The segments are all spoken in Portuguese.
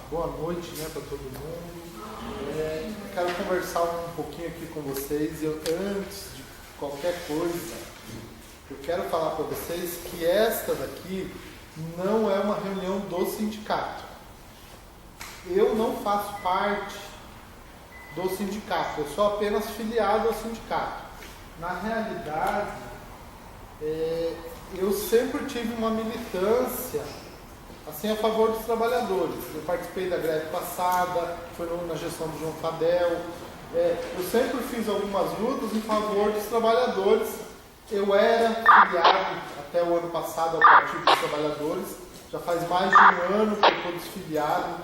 boa noite, né, para todo mundo. Quero conversar um pouquinho aqui com vocês. Antes de qualquer coisa, eu quero falar para vocês que esta daqui não é uma reunião do sindicato. Eu não faço parte do sindicato, eu sou apenas filiado ao sindicato. Na realidade, eu sempre tive uma militância assim, a favor dos trabalhadores. Eu participei da greve passada, foi na gestão do João Fadel. Eu sempre fiz algumas lutas em favor dos trabalhadores. Eu era filiado até o ano passado ao Partido dos Trabalhadores. Já faz mais de um ano que eu estou desfiliado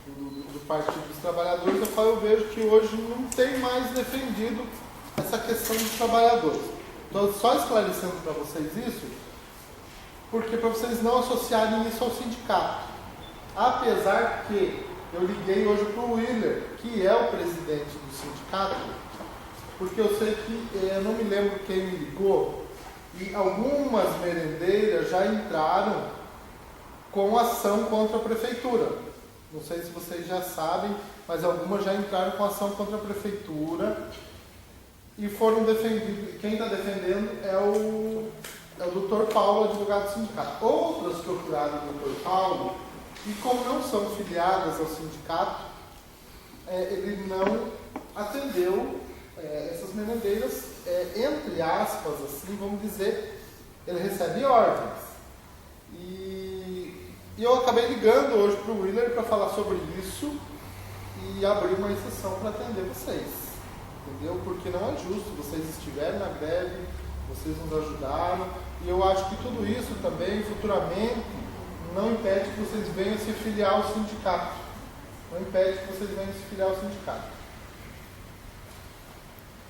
do Partido dos Trabalhadores. Eu vejo que hoje não tem mais defendido essa questão dos trabalhadores. Então, só esclarecendo para vocês isso, porque para vocês não associarem isso ao sindicato. Apesar que eu liguei hoje para o Willer, que é o presidente do sindicato, porque eu sei que, eu não me lembro quem me ligou, e algumas merendeiras já entraram com ação contra a prefeitura. Não sei se vocês já sabem, mas algumas já entraram com ação contra a prefeitura e foram defendidos. Quem está defendendo é o Dr. Paulo, advogado do sindicato. Outras procuraram o Dr. Paulo e, como não são filiadas ao sindicato, ele não atendeu essas merendeiras, entre aspas, assim, vamos dizer, ele recebe ordens. E eu acabei ligando hoje para o Willer para falar sobre isso e abrir uma exceção para atender vocês, entendeu? Porque não é justo, vocês estiverem na greve, vocês nos ajudaram, e eu acho que tudo isso também, futuramente, não impede que vocês venham se filiar ao sindicato. Não impede que vocês venham se filiar ao sindicato.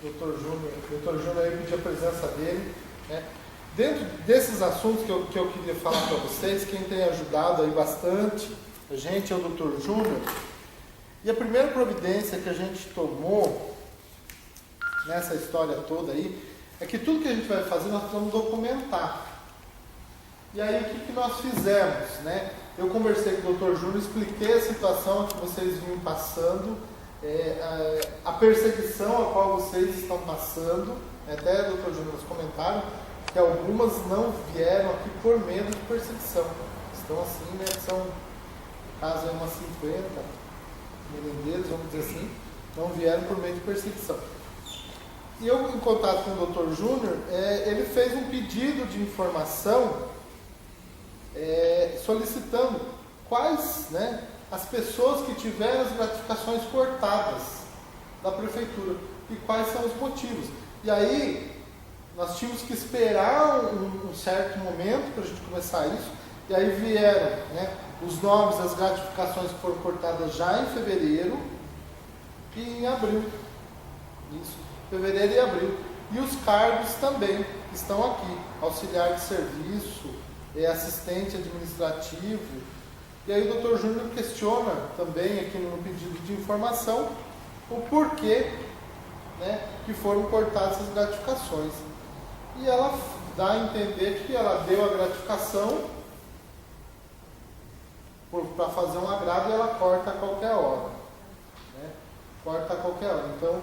Dr. Júnior aí pediu a presença dele, né? Dentro desses assuntos que eu queria falar para vocês, quem tem ajudado aí bastante a gente é o Dr. Júnior. E a primeira providência que a gente tomou nessa história toda aí, é que tudo que a gente vai fazer, nós precisamos documentar. E aí, o que nós fizemos, né? Eu conversei com o Dr. Júnior, expliquei a situação que vocês vinham passando, a perseguição a qual vocês estão passando. Até, Dr. Júnior, nos comentaram que algumas não vieram aqui por medo de perseguição. Estão assim, né? São, no caso, umas 50 merendeiros, vamos dizer assim, não vieram por medo de perseguição. E eu, em contato com o Dr. Júnior, ele fez um pedido de informação solicitando quais, né, as pessoas que tiveram as gratificações cortadas da prefeitura e quais são os motivos. E aí, nós tínhamos que esperar um certo momento para a gente começar isso, e aí vieram, né, os nomes das gratificações que foram cortadas já em fevereiro e em abril. Isso. Fevereiro e abril. E os cargos também estão aqui: auxiliar de serviço, assistente administrativo. E aí o Dr. Júnior questiona também aqui no pedido de informação o porquê, né, que foram cortadas essas gratificações. E ela dá a entender que ela deu a gratificação para fazer um agrado e ela corta a qualquer hora. Né? Corta a qualquer hora. Então,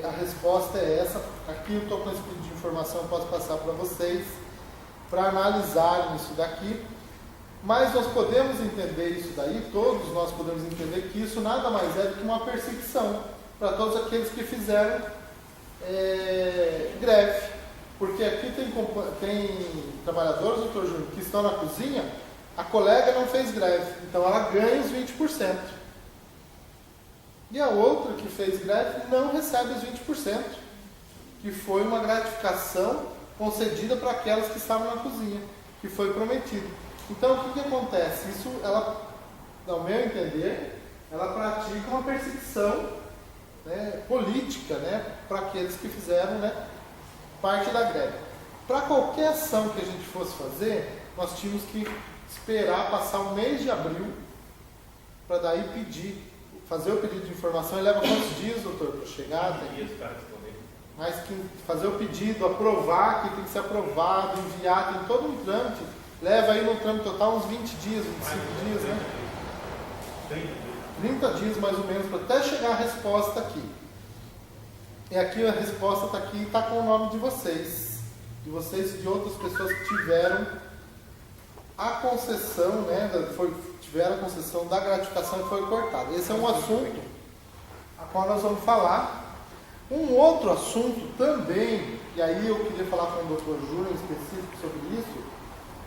a resposta é essa. Aqui eu estou com esse pedido de informação, eu posso passar para vocês para analisarem isso daqui, mas nós podemos entender isso daí, todos nós podemos entender que isso nada mais é do que uma perseguição para todos aqueles que fizeram greve, porque aqui tem trabalhadores, Dr. Júnior, que estão na cozinha, a colega não fez greve, então ela ganha os 20%. E a outra que fez greve não recebe os 20%, que foi uma gratificação concedida para aquelas que estavam na cozinha, que foi prometido. Então, o que acontece? Isso, ela, ao meu entender, ela pratica uma perseguição, né, política, né, para aqueles que fizeram, né, parte da greve. Para qualquer ação que a gente fosse fazer, nós tínhamos que esperar passar o mês de abril para daí fazer o pedido de informação. Ele leva quantos dias, doutor, para chegar? Dias para responder. Mas que fazer o pedido, aprovar, que tem que ser aprovado, enviar, tem todo um trâmite. Leva aí no trâmite total uns 20 dias, 25 dias, né? 30 dias mais ou menos, para até chegar a resposta aqui. E aqui a resposta está aqui, está com o nome de vocês e de outras pessoas que tiveram a concessão, né, tiveram a concessão da gratificação e foi cortada. Esse é um assunto a qual nós vamos falar. Um outro assunto também, e aí eu queria falar com o Dr. Júnior específico sobre isso,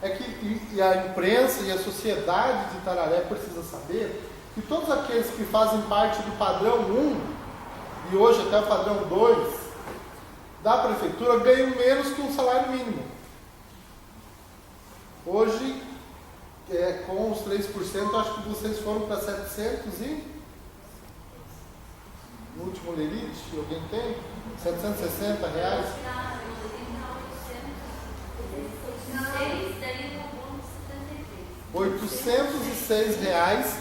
é que a imprensa e a sociedade de Itararé precisa saber que todos aqueles que fazem parte do padrão 1 e hoje até o padrão 2 da prefeitura ganham menos que um salário mínimo. Hoje, com os 3%, acho que vocês foram para 700 e... No último lerite, alguém tem? 760 reais? 806 reais.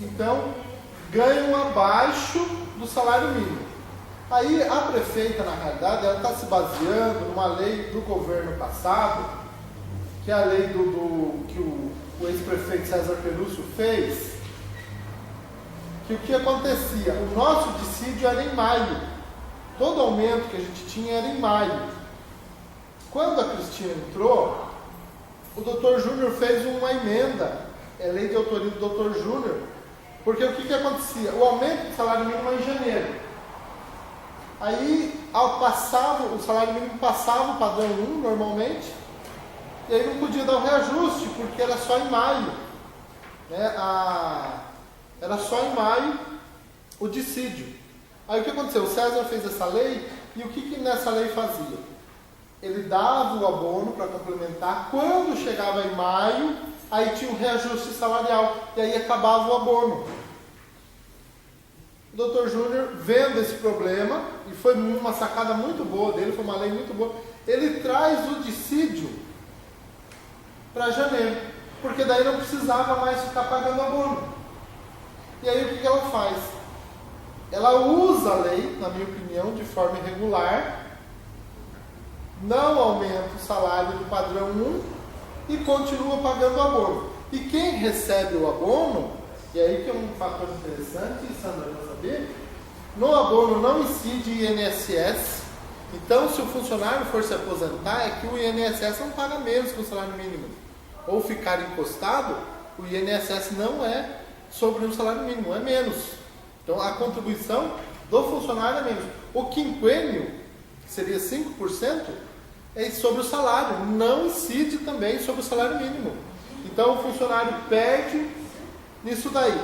Então, ganham abaixo do salário mínimo. Aí a prefeita, na realidade, ela está se baseando numa lei do governo passado, que é a lei que o ex-prefeito César Perúcio fez, que o que acontecia? O nosso dissídio era em maio. Todo aumento que a gente tinha era em maio. Quando a Cristina entrou, o Dr. Júnior fez uma emenda, é lei de autoria do Dr. Júnior, porque o que acontecia? O aumento do salário mínimo é em janeiro. Aí, o salário mínimo passava o padrão 1 normalmente, e aí não podia dar o reajuste, porque era só em maio. Né? Era só em maio o dissídio. Aí o que aconteceu? O César fez essa lei, e o que nessa lei fazia? Ele dava o abono para complementar, quando chegava em maio, aí tinha um reajuste salarial, e aí acabava o abono. O Dr. Júnior, vendo esse problema, e foi uma sacada muito boa dele, foi uma lei muito boa, ele traz o dissídio para janeiro, porque daí não precisava mais ficar pagando abono. E aí o que ela faz? Ela usa a lei, na minha opinião, de forma irregular, não aumenta o salário do padrão 1 e continua pagando o abono. E quem recebe o abono, e aí que é um fator interessante, Sandra, para saber, no abono não incide INSS. Então, se o funcionário for se aposentar, é que o INSS não paga menos que o salário mínimo. Ou ficar encostado, o INSS não é sobre o salário mínimo, é menos. Então, a contribuição do funcionário é menos. O quinquênio, que seria 5%, é sobre o salário, não incide também sobre o salário mínimo. Então, o funcionário perde nisso daí.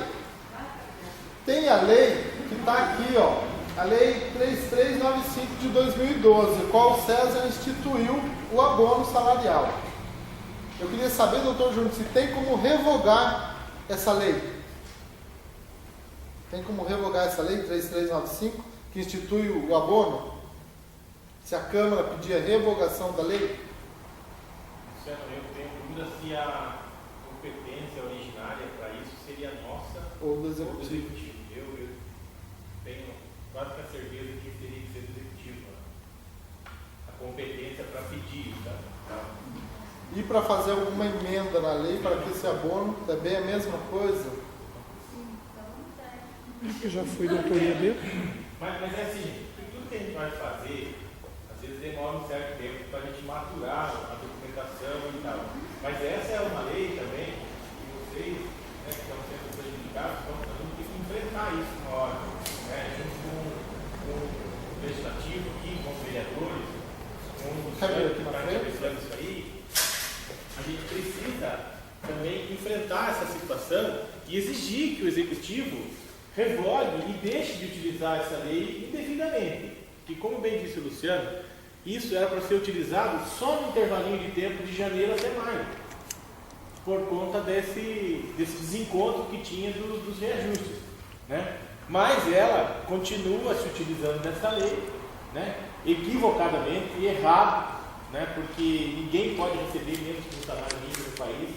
Tem a lei que está aqui, ó, a lei 3395 de 2012, qual o César instituiu o abono salarial. Eu queria saber, doutor Júnior, se tem como revogar essa lei. Tem como revogar essa lei 3395, que institui o abono? Se a Câmara pedir a revogação da lei? Eu tenho dúvida se a competência originária para isso seria nossa ou do Executivo. Eu tenho quase que a certeza que teria que ser do Executivo. A competência para pedir, tá? E para fazer alguma emenda na lei para que esse abono também é a mesma coisa? Que já foi da autoria dele. Mas é assim, tudo que a gente vai fazer, às vezes demora um certo tempo para a gente maturar a documentação e tal. Mas essa é uma lei também, que vocês, né, que estão sendo prejudicados, vão ter que enfrentar isso uma hora. Né, junto com o legislativo aqui, com os vereadores, com os que estão cabeçando isso aí, a gente precisa também enfrentar essa situação e exigir que o Executivo revogue e deixe de utilizar essa lei indevidamente. Que, como bem disse o Luciano, isso era para ser utilizado só no intervalinho de tempo de janeiro até maio, por conta desse desencontro que tinha dos reajustes. Né? Mas ela continua se utilizando dessa lei, né? Equivocadamente e errado, né? Porque ninguém pode receber menos que um salário mínimo no país.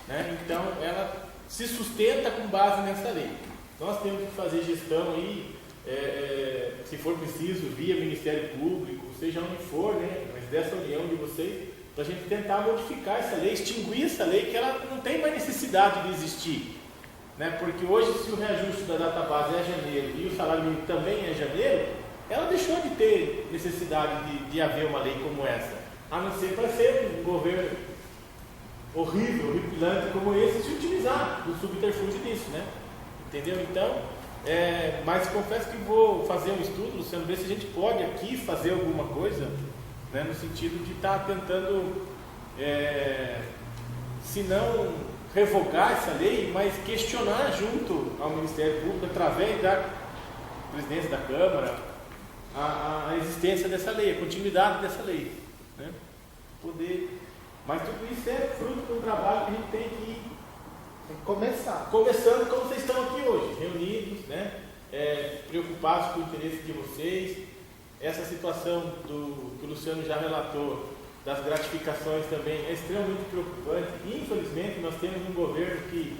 Né? Então, ela se sustenta com base nessa lei. Nós temos que fazer gestão aí, se for preciso, via Ministério Público, seja onde for, né? Mas dessa união de vocês, para a gente tentar modificar essa lei, extinguir essa lei, que ela não tem mais necessidade de existir. Né? Porque hoje, se o reajuste da data base é janeiro e o salário mínimo também é janeiro, ela deixou de ter necessidade de haver uma lei como essa, a não ser para ser um governo horrível, horripilante como esse, se utilizar do subterfúgio disso, né? Entendeu? Então, mas confesso que vou fazer um estudo, Luciano, ver se a gente pode aqui fazer alguma coisa, né, no sentido de estar tentando, se não revogar essa lei, mas questionar junto ao Ministério Público, através da presidência da Câmara, a existência dessa lei, a continuidade dessa lei, né? Mas tudo isso é fruto de um trabalho que a gente tem que ir começando como vocês estão aqui hoje, reunidos, né? Preocupados com o interesse de vocês. Essa situação que o Luciano já relatou, das gratificações também, é extremamente preocupante. Infelizmente, nós temos um governo que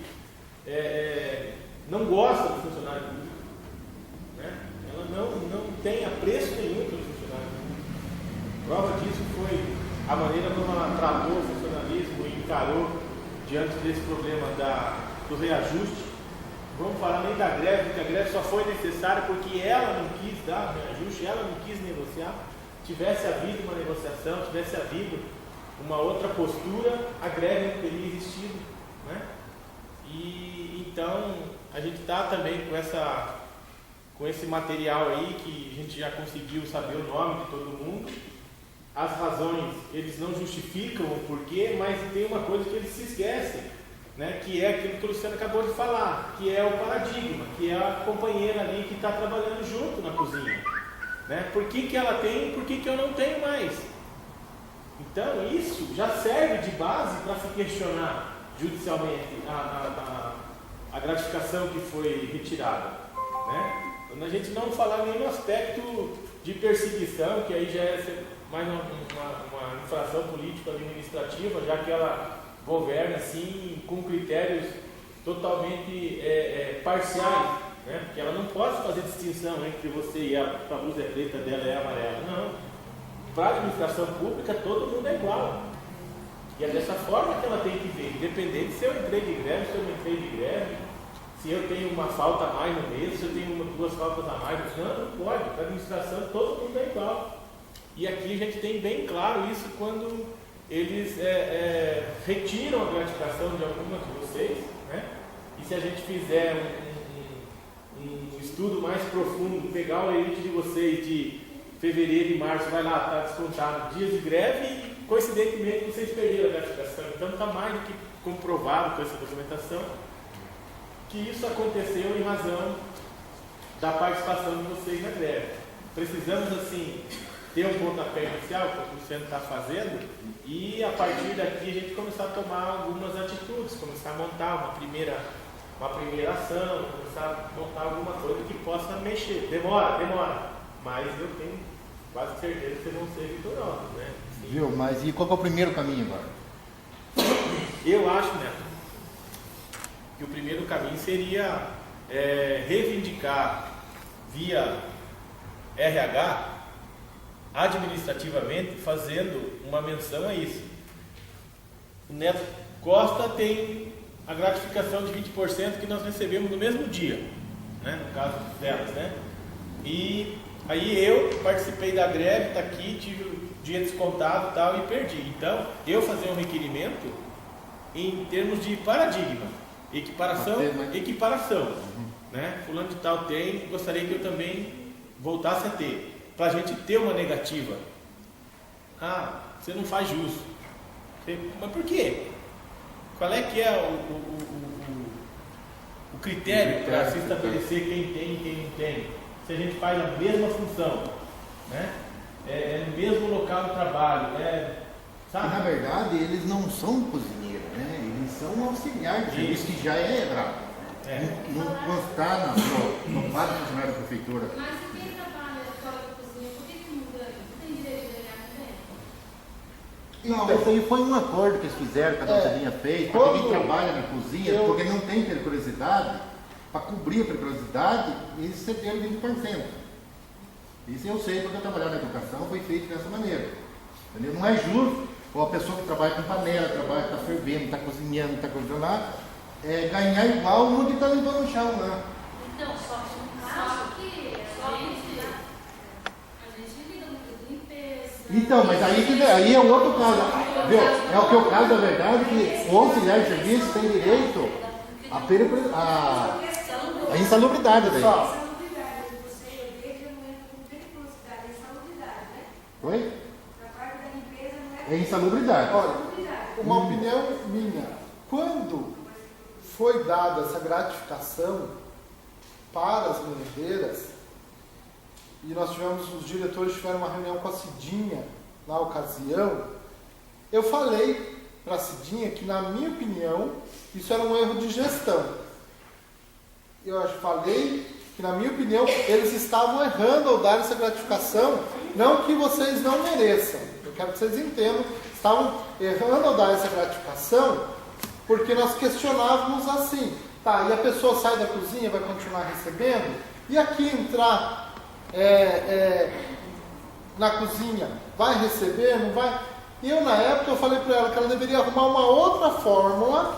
não gosta do funcionário público, né? Ela não tem apreço nenhum pelo funcionário público. Prova disso foi a maneira como ela tratou o funcionalismo e encarou diante desse problema do reajuste. Vamos falar nem da greve, porque a greve só foi necessária porque ela não quis dar reajuste, ela não quis negociar. Tivesse havido uma negociação, tivesse havido uma outra postura, a greve não teria existido, né? E então a gente está também com esse material aí, que a gente já conseguiu saber o nome de todo mundo. As razões, eles não justificam o porquê, mas tem uma coisa que eles se esquecem, né? Que é aquilo que o Luciano acabou de falar, que é o paradigma, que é a companheira ali que está trabalhando junto na cozinha, né? Por que ela tem e por que eu não tenho mais? Então isso já serve de base para se questionar judicialmente a gratificação que foi retirada, né? Quando a gente não falar nenhum aspecto de perseguição, que aí já é mais uma infração política administrativa, já que ela governa assim com critérios totalmente parciais, né? Porque ela não pode fazer distinção entre você e a blusa é preta, dela é amarela. Não. Para a administração pública todo mundo é igual. E é dessa forma que ela tem que ver, independente se eu entrei de greve, se eu não entrei de greve, se eu tenho uma falta a mais no mês, se eu tenho duas faltas a mais. Não pode. Para a administração todo mundo é igual. E aqui a gente tem bem claro isso quando eles retiram a gratificação de algumas de vocês, né? E se a gente fizer um estudo mais profundo, pegar o limite de vocês de fevereiro e março, vai lá, está descontado dias de greve e coincidentemente vocês perderam a gratificação. Então está mais do que comprovado com essa documentação que isso aconteceu em razão da participação de vocês na greve. Precisamos assim ter um pontapé inicial, que o Luciano está fazendo, e a partir daqui a gente começar a tomar algumas atitudes, começar a montar uma primeira ação, começar a montar alguma coisa que possa mexer. Demora, mas eu tenho quase certeza que vocês vão ser vitoriosos, né? Sim. Viu? Mas e qual que é o primeiro caminho agora? Eu acho, Neto, que o primeiro caminho seria reivindicar via RH, administrativamente, fazendo uma menção a isso. O Neto Costa tem a gratificação de 20% que nós recebemos no mesmo dia, né? No caso delas, né? E aí eu participei da greve, está aqui, tive o dia descontado e tal, e perdi. Então, eu fazer um requerimento em termos de paradigma, equiparação, né? Fulano de tal tem, gostaria que eu também voltasse a ter, para a gente ter uma negativa. Ah, você não faz jus. Mas por quê? Qual é que é o critério para se estabelecer quem tem e quem não tem? Se a gente faz a mesma função, né? No mesmo local de trabalho, sabe? Na verdade, eles não são cozinheiros, né? Eles são auxiliares, isso que já é errado. Não está no quadro funcionário da prefeitura. Mas se quem trabalha fora da cozinha, por que não ganha? Tem direito de ganhar também? Não, isso aí foi um acordo que eles fizeram, que a doutoria fez, para quem trabalha na cozinha, porque não tem periculosidade, para cobrir a periculosidade, eles cederam 20%. Isso eu sei, porque eu trabalhava na educação, foi feito dessa maneira. Entendeu? Não é justo ou a pessoa que trabalha com panela, está fervendo, está cozinhando, está cozinhando lá, ganhar igual um que está limpando o chão lá. Então, só que no caso que a gente lida muito com limpeza. Então, mas aí é um outro caso. Viu? É o que o caso da verdade que o auxiliar de serviço tem direito a insalubridade daí. Oi? É insalubridade. Olha, uma opinião minha. Quando foi dada essa gratificação para as merendeiras, e nós tivemos, os diretores tiveram uma reunião com a Cidinha na ocasião, eu falei para a Cidinha que, na minha opinião, isso era um erro de gestão. Eu falei que, na minha opinião, eles estavam errando ao dar essa gratificação, não que vocês não mereçam. Eu quero que vocês entendam, estavam errando ao dar essa gratificação, porque nós questionávamos assim, tá, e a pessoa sai da cozinha, vai continuar recebendo? E aqui entrar na cozinha, vai receber, não vai? E eu, na época, eu falei para ela que ela deveria arrumar uma outra fórmula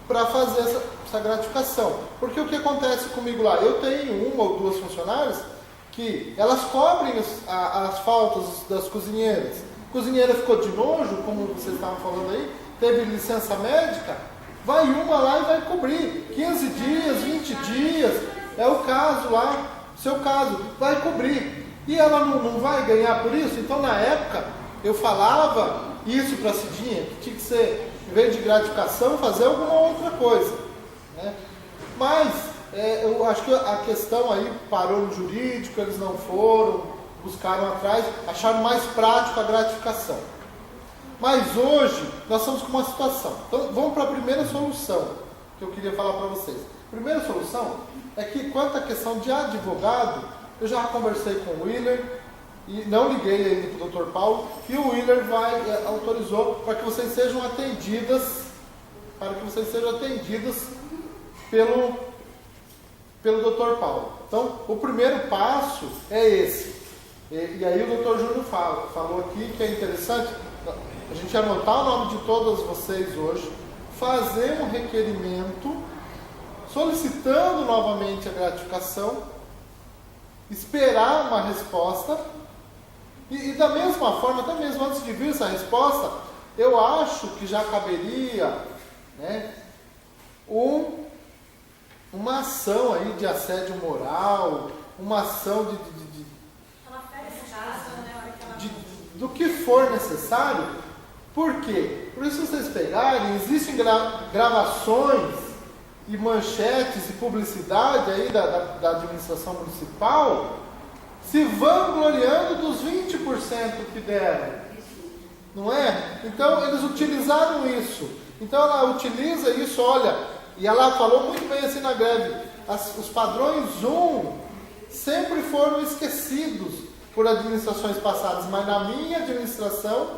para fazer essa gratificação. Porque o que acontece comigo lá? Eu tenho uma ou duas funcionárias que elas cobrem as faltas das cozinheiras. A cozinheira ficou de nojo, como vocês estavam falando aí, teve licença médica, vai uma lá e vai cobrir. 15 dias, 20 dias, é o caso lá, seu caso, vai cobrir. E ela não vai ganhar por isso? Então, na época, eu falava isso para a Cidinha, que tinha que ser, em vez de gratificação, fazer alguma outra coisa. Né? Mas, eu acho que a questão aí parou no jurídico, eles não foram, buscaram atrás, acharam mais prático a gratificação. Mas hoje, nós estamos com uma situação. Então, vamos para a primeira solução que eu queria falar para vocês. A primeira solução é que, quanto à questão de advogado, eu já conversei com o Willer, e não liguei ainda para o Dr. Paulo, e o Willer autorizou para que vocês sejam atendidas, pelo Dr. Paulo. Então, o primeiro passo é esse. E aí o Dr. Júnior falou aqui que é interessante a gente anotar o nome de todas vocês hoje, fazer um requerimento solicitando novamente a gratificação, esperar uma resposta, e da mesma forma, até mesmo antes de vir essa resposta, eu acho que já caberia, né, uma ação aí de assédio moral, uma ação do que for necessário. Por quê? Por isso, vocês pegarem, existem gravações e manchetes e publicidade aí da administração municipal se vangloriando dos 20% que deram, não é? Então, eles utilizaram isso. Então, ela utiliza isso, olha, e ela falou muito bem assim na greve, os padrões 1 sempre foram esquecidos por administrações passadas, mas na minha administração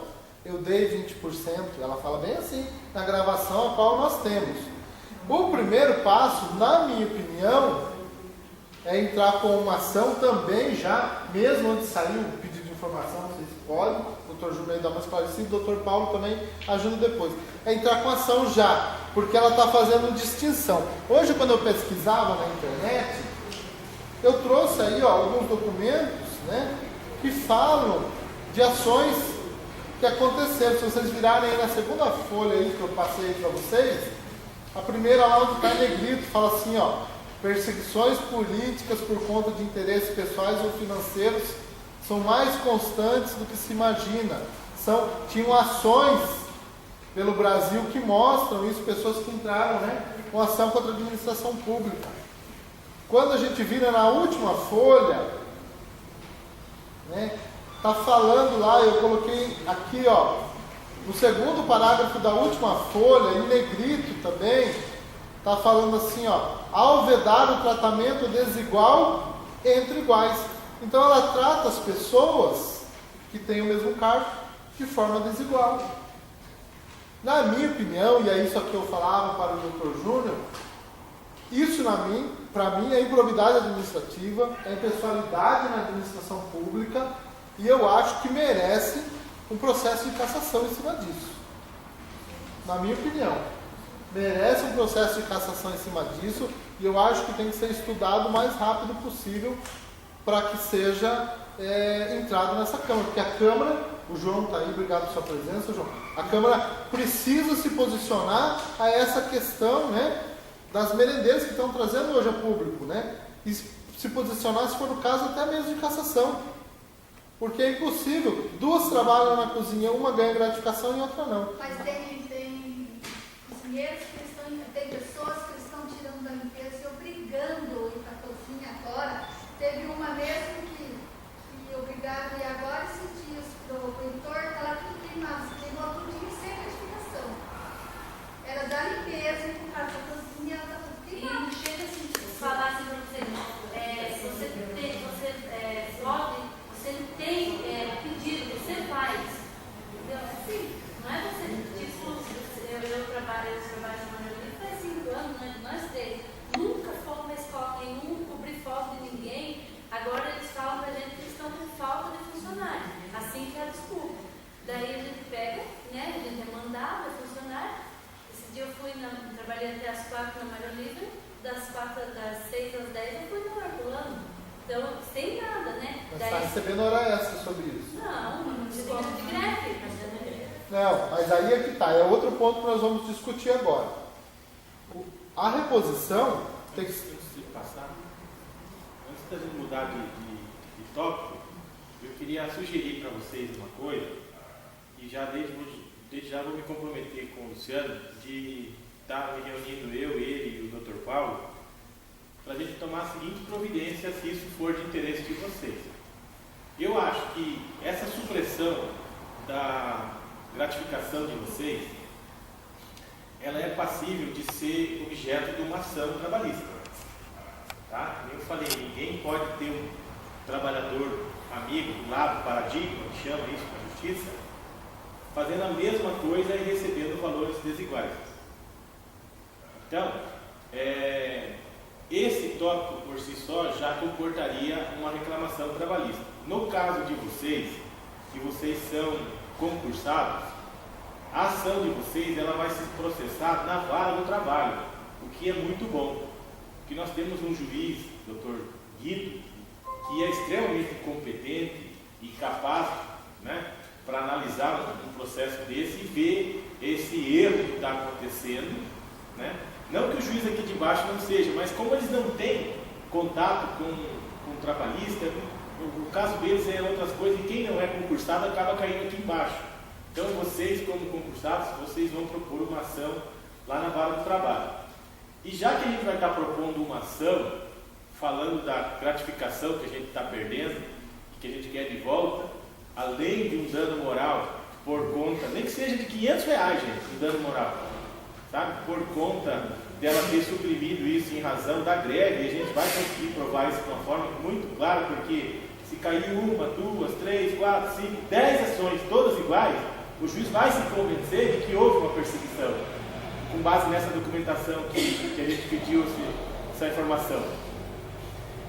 eu dei 20%, ela fala bem assim, na gravação a qual nós temos. O primeiro passo, na minha opinião, é entrar com uma ação também já, mesmo antes de sair o pedido de informação, não sei se pode, o Dr. Júnior dá mais esclarecido, o Dr. Paulo também ajuda depois. É entrar com ação já, porque ela está fazendo distinção. Hoje, quando eu pesquisava na internet, eu trouxe aí alguns documentos, né, que falam de ações que aconteceram. Se vocês virarem aí na segunda folha aí que eu passei para vocês, a primeira lá onde está em negrito, fala assim, perseguições políticas por conta de interesses pessoais ou financeiros são mais constantes do que se imagina. Tinham ações pelo Brasil que mostram isso, pessoas que entraram, né, com ação contra a administração pública. Quando a gente vira na última folha, né, tá falando lá, eu coloquei aqui, no segundo parágrafo da última folha, em negrito também, está falando assim, ao vedar o tratamento desigual entre iguais. Então ela trata as pessoas que têm o mesmo cargo de forma desigual. Na minha opinião, e é isso que eu falava para o Dr. Júnior, isso para mim é improbidade administrativa, é impessoalidade na administração pública, e eu acho que merece um processo de cassação em cima disso. Na minha opinião. Merece um processo de cassação em cima disso, e eu acho que tem que ser estudado o mais rápido possível para que seja entrado nessa Câmara. Porque a Câmara, o João está aí, obrigado pela sua presença, João. A Câmara precisa se posicionar a essa questão, né, das merendeiras que estão trazendo hoje a público, né? E se posicionar, se for o caso, até mesmo de cassação. Porque é impossível. Duas trabalham na cozinha, uma ganha gratificação e outra não. Mas tem cozinheiros que tem pessoas que estão tirando da limpeza e obrigando a ir para a cozinha agora. Teve uma mesmo que obrigado, e agora esses dias o editor está lá tudo queimado, se queimou tudinho sem gratificação. Era da limpeza e por causa da cozinha, ela está tudo E queimado. não chega assim, falar assim para você, você tem pedido, você faz. Entendeu? Assim, não é você, tipo, eu trabalho na Maria Olívia faz 5 anos, né? Nós três. Nunca fomos na escola nenhum, cobrir falta de ninguém. Agora eles falam pra gente que eles estão com falta de funcionário. Assim que é a desculpa. Daí a gente pega, né? A gente é mandado, é funcionário. Esse dia eu fui, trabalhei até as 4 na Maria Olívia, das 6 às 10 eu fui no Herculano. Então, sem nada, né? Mas está recebendo hora extra sobre isso. Não, desconto de greve. Não, mas aí é que está. É outro ponto que nós vamos discutir agora. A reposição tem que ser. Antes da gente mudar de tópico, eu queria sugerir para vocês uma coisa, e já desde já vou me comprometer com o Luciano de estar me reunindo eu, ele e o Dr. Paulo, para a gente tomar a seguinte providência, se isso for de interesse de vocês. Eu acho que essa supressão da gratificação de vocês, ela é passível de ser objeto de uma ação trabalhista. Tá? Eu falei, ninguém pode ter um trabalhador amigo do lado, paradigma, que chama isso na justiça, fazendo a mesma coisa e recebendo valores desiguais. Então, esse tópico por si só já comportaria uma reclamação trabalhista. No caso de vocês, que vocês são concursados, a ação de vocês ela vai se processar na vara do trabalho, o que é muito bom. Porque nós temos um juiz, Dr. Guido, que é extremamente competente e capaz, né, para analisar um processo desse e ver esse erro que está acontecendo, né? Não que o juiz aqui de baixo não seja, mas como eles não têm contato com o trabalhista, o caso deles é outras coisas, e quem não é concursado acaba caindo aqui embaixo. Então vocês, como concursados, vocês vão propor uma ação lá na vara do trabalho. E já que a gente vai estar propondo uma ação, falando da gratificação que a gente está perdendo, que a gente quer de volta, além de um dano moral por conta, nem que seja de R$500, gente, um dano moral, sabe? Por conta dela ter suprimido isso em razão da greve, e a gente vai conseguir provar isso de uma forma muito clara, porque se cair 1, 2, 3, 4, 5, 10 ações, todas iguais, o juiz vai se convencer de que houve uma perseguição, com base nessa documentação que a gente pediu essa informação.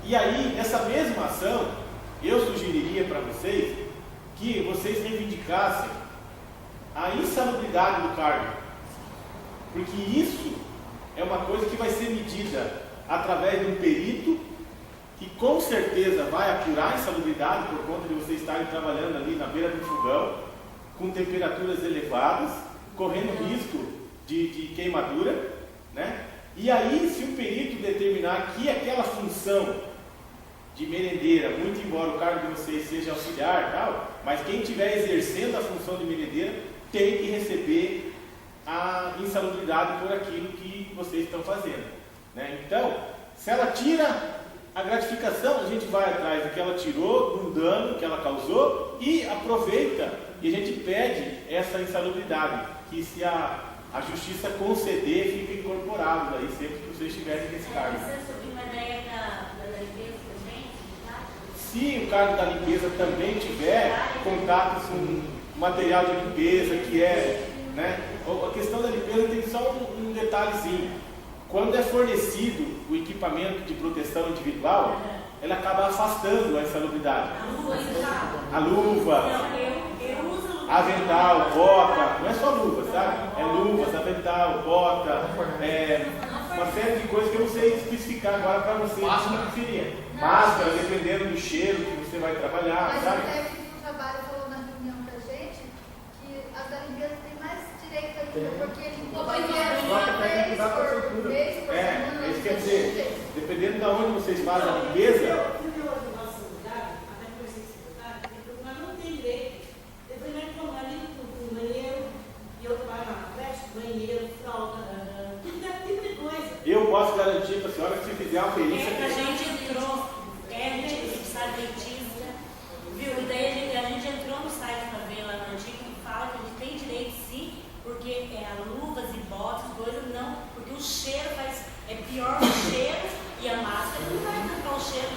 E aí, nessa mesma ação, eu sugeriria para vocês que vocês reivindicassem a insalubridade do cargo, porque isso é uma coisa que vai ser medida através de um perito que com certeza vai apurar a insalubridade por conta de vocês estarem trabalhando ali na beira do fogão, com temperaturas elevadas, correndo risco de queimadura, né? E aí, se o perito determinar que aquela função de merendeira, muito embora o cargo de vocês seja auxiliar e tal, mas quem estiver exercendo a função de merendeira tem que receber a insalubridade por aquilo que vocês estão fazendo, né? Então, se ela tira a gratificação, a gente vai atrás do que ela tirou, do dano que ela causou e aproveita e a gente pede essa insalubridade, que se a justiça conceder, fica incorporado daí sempre que vocês estiverem nesse cargo. Uma ideia da limpeza também, tá? Se o cargo da limpeza também tiver contato com material de limpeza, que é, né? A questão da limpeza tem só um detalhezinho. Quando é fornecido o equipamento de proteção individual, ela acaba afastando a insalubridade. A luva, avental, bota, não é só luvas, tá? É luvas, avental, bota, uma série de coisas que eu não sei especificar agora para você preferir. Máscara, dependendo do cheiro que você vai trabalhar, Mas sabe? o técnico do trabalho falou na reunião da gente que as da limpeza têm mais direito ainda, porque ele banheiro uma vez por semana. Isso quer dizer, dependendo de onde vocês fazem a limpeza. Eu posso garantir para a senhora que se fizer uma perícia. A gente entrou, a gente sabe dentista, viu? E daí a gente entrou no site para ver lá no antigo e fala que a gente tem direito sim, porque luvas e botas, coisas não, porque o cheiro é pior o cheiro e a máscara não vai arrancar o cheiro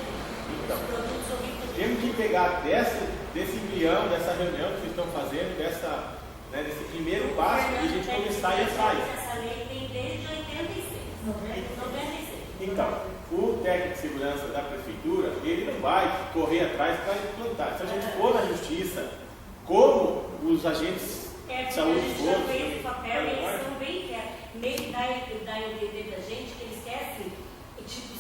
dos produtos horríveis. Temos que pegar desse embrião, dessa reunião que vocês estão fazendo, desse primeiro passo e a gente começar a ir atrás. Essa lei tem desde 86. 96. Então, o técnico de segurança da prefeitura, ele não vai correr atrás para implantar. Se a gente for na justiça, como os agentes de saúde a gente já foram, fez o papel e eles estão bem quietos. Meio que dá a entender da gente que eles querem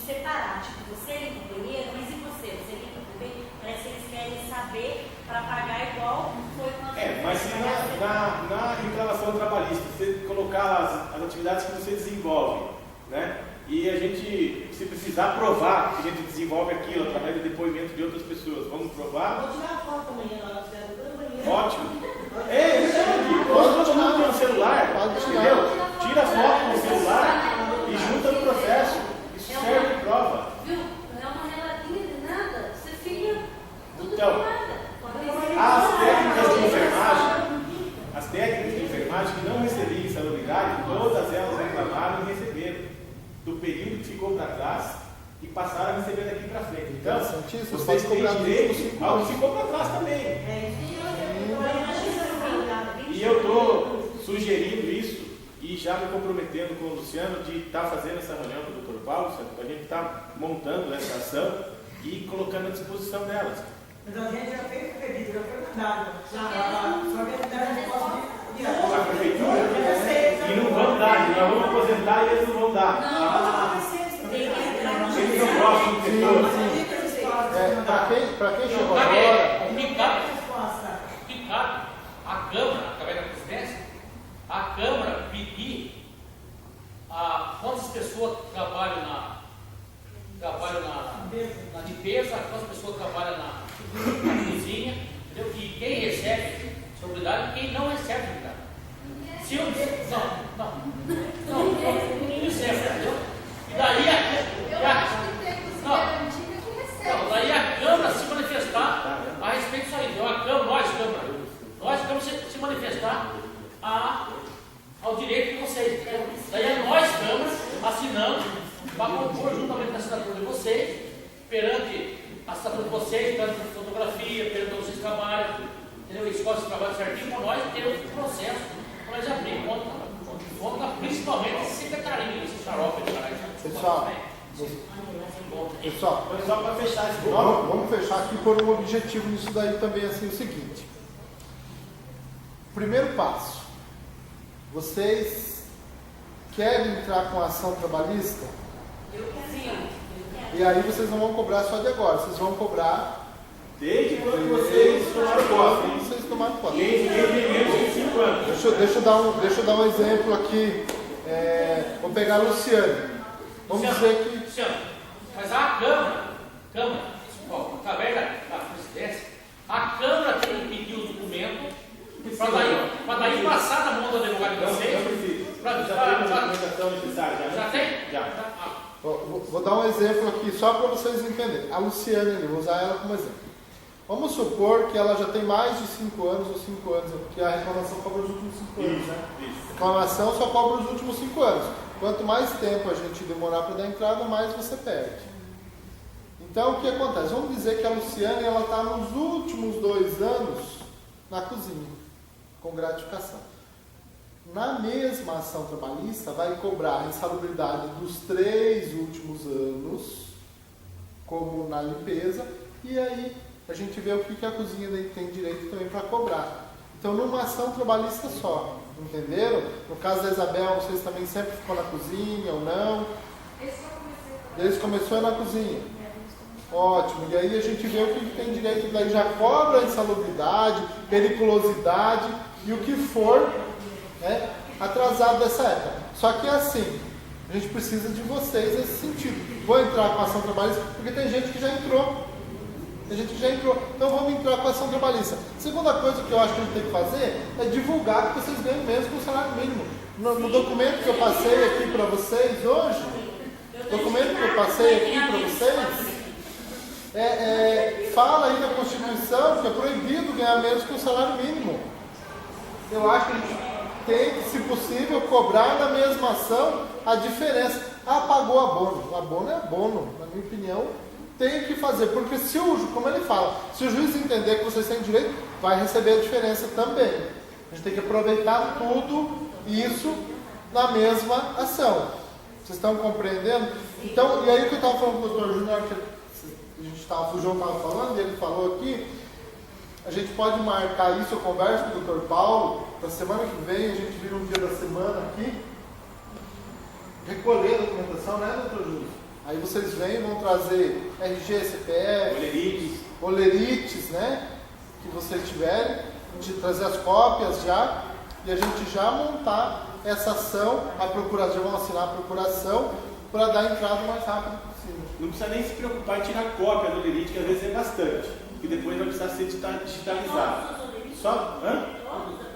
separar. Tipo, você limpa o banheiro, mas e você? Você limpa também? Parece que eles querem saber para pagar igual foi com a mas se na reclamação trabalhista, você colocar as atividades que você desenvolve, né? E a gente, se precisar provar que a gente desenvolve aquilo através do depoimento de outras pessoas, vamos provar? Vou tirar a foto amanhã na hora que estiver no banheiro. Ótimo. Todo mundo tem um celular, entendeu? Tira a foto no celular e junta no processo. Isso serve de prova. Viu? Não é uma relatinha de nada. Você fica tudo Então, de nada. as técnicas de enfermagem que não recebiam insalubridade, todas elas reclamaram e receberam do período que ficou para trás e passaram a receber daqui para frente. Então, vocês têm direito ao que ficou para trás também. E eu estou sugerindo isso e já me comprometendo com o Luciano de estar fazendo essa reunião com o Dr. Paulo, a gente está montando essa ação e colocando à disposição delas. Mas a gente já fez o pedido, já foi mandado. Só que a gente pode A prefeitura? E não vão dar, nós vamos aposentar e eles não vão dar. Eles são próximos de pessoas. Para quem chegou agora, Que cabe a Câmara, através da presidência, a Câmara pedir a quantas pessoas trabalham na limpeza, quantas pessoas trabalham na cozinha, entendeu? E quem recebe sobriedade e quem não recebe sobriedade. Se eu não recebe, entendeu? E daí daí a Câmara se manifestar a respeito disso aí, entendeu? A Câmara, nós Câmara se manifestar ao direito de vocês, entendeu? Daí nós Câmara assinamos para compor juntamente com a assinatura de vocês, perante a assinatura de vocês, perante a fotografia, perante onde vocês trabalham, entendeu? Escolhe esse trabalho certinho para nós ter um processo para nós abrir conta, principalmente esse secretarinho, esse xarope de caralho. Pessoal, Só para fechar esse bloco. vamos fechar aqui por um objetivo nisso daí também, assim, o seguinte. Primeiro passo. Vocês querem entrar com a ação trabalhista? E aí vocês não vão cobrar só de agora, vocês vão cobrar Desde quando vocês tomaram posse, hein? vocês tomaram posse. Desde menos de 5 anos. Deixa eu dar um exemplo aqui. Vou pegar a Luciane. Vamos dizer que. Luciano, mas a Câmara, através da presidência, a Câmara tem que pedir o documento para daí passar na mão do advogado de vocês. Não precisa. Já tem a documentação necessária? Já tem? Já. Vou dar um exemplo aqui só para vocês entenderem. A Luciane, vou usar ela como exemplo. Vamos supor que ela já tem mais de 5 anos ou 5 anos, porque a reclamação cobra os últimos 5 anos, né? Isso. Reclamação só cobra os últimos 5 anos. Quanto mais tempo a gente demorar para dar entrada, mais você perde. Então, o que acontece? Vamos dizer que a Luciane está nos últimos 2 anos na cozinha, com gratificação. Na mesma ação trabalhista, vai cobrar a insalubridade dos 3 últimos anos, como na limpeza, e aí a gente vê o que a cozinha tem direito também para cobrar. Então, numa ação trabalhista só, entenderam? No caso da Isabel, vocês também sempre ficou na cozinha ou não? Eles começou na cozinha. Ótimo. E aí a gente vê o que tem direito, daí já cobra a insalubridade, periculosidade e o que for, né, atrasado dessa época. Só que é assim, a gente precisa de vocês nesse sentido. Vou entrar com a ação trabalhista, porque tem gente que já entrou. Então vamos entrar com a ação trabalhista. Segunda coisa que eu acho que a gente tem que fazer é divulgar que vocês ganham mesmo com o salário mínimo. No documento que eu passei aqui para vocês hoje, fala aí na Constituição que é proibido ganhar menos que o salário mínimo. Eu acho que a gente tem que, se possível, cobrar na mesma ação a diferença. Pagou abono. O abono é abono, na minha opinião. Tem que fazer, porque se como ele fala, se o juiz entender que vocês têm direito, vai receber a diferença também. A gente tem que aproveitar tudo isso na mesma ação. Vocês estão compreendendo? Então, e aí o que eu estava falando com o doutor Júnior, que o João estava falando, e ele falou aqui, a gente pode marcar isso, eu converso com o doutor Paulo, na semana que vem, a gente vira um dia da semana aqui, recolher a documentação, né, doutor Júnior? Aí vocês vêm, vão trazer RG, CPF, olerites, né? Que vocês tiverem, trazer as cópias já, e a gente já montar essa ação, já vão assinar a procuração, para dar entrada o mais rápido possível. Não precisa nem se preocupar em tirar cópia do olerite, que às vezes é bastante, e depois vai precisar ser digitalizado. Só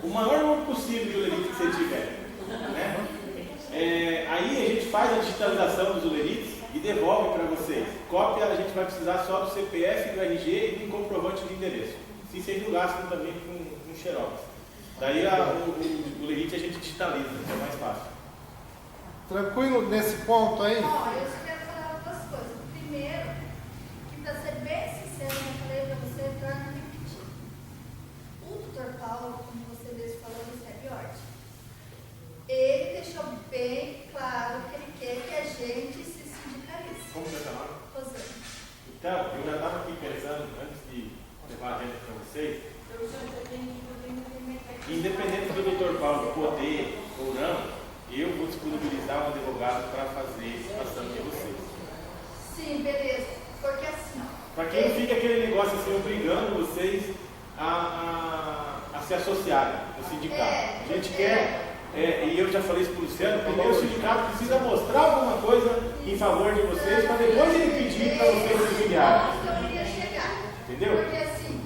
o maior número possível de olerite que você tiver. Né? Aí a gente faz a digitalização dos olerites e devolve para vocês. Cópia a gente vai precisar só do CPF, do RG e do comprovante de endereço. Se vocês não gastam também com xerox. Daí o olerite a gente digitaliza, que é mais fácil. Tranquilo nesse ponto aí? Eu só quero falar duas coisas. Primeiro, que para ser bem sincero, eu falei para você, torna a repetir. O doutor Paulo, como você mesmo falou no CEPIORT, ele deixou bem claro que ele quer que a gente se sindicalize. Como você está lá? Rosane. Então, eu já estava aqui pensando, antes de levar a gente para vocês, independente do doutor Paulo poder ou não, eu vou disponibilizar um advogado para fazer a ação de vocês. Sim, beleza. Porque assim, para que não fique aquele negócio assim, obrigando vocês a se associarem ao sindicato. A gente quer, e eu já falei isso para o Luciano, primeiro o sindicato precisa mostrar alguma coisa em favor de vocês, para depois ele pedir para vocês se filiarem. Entendeu? Porque assim,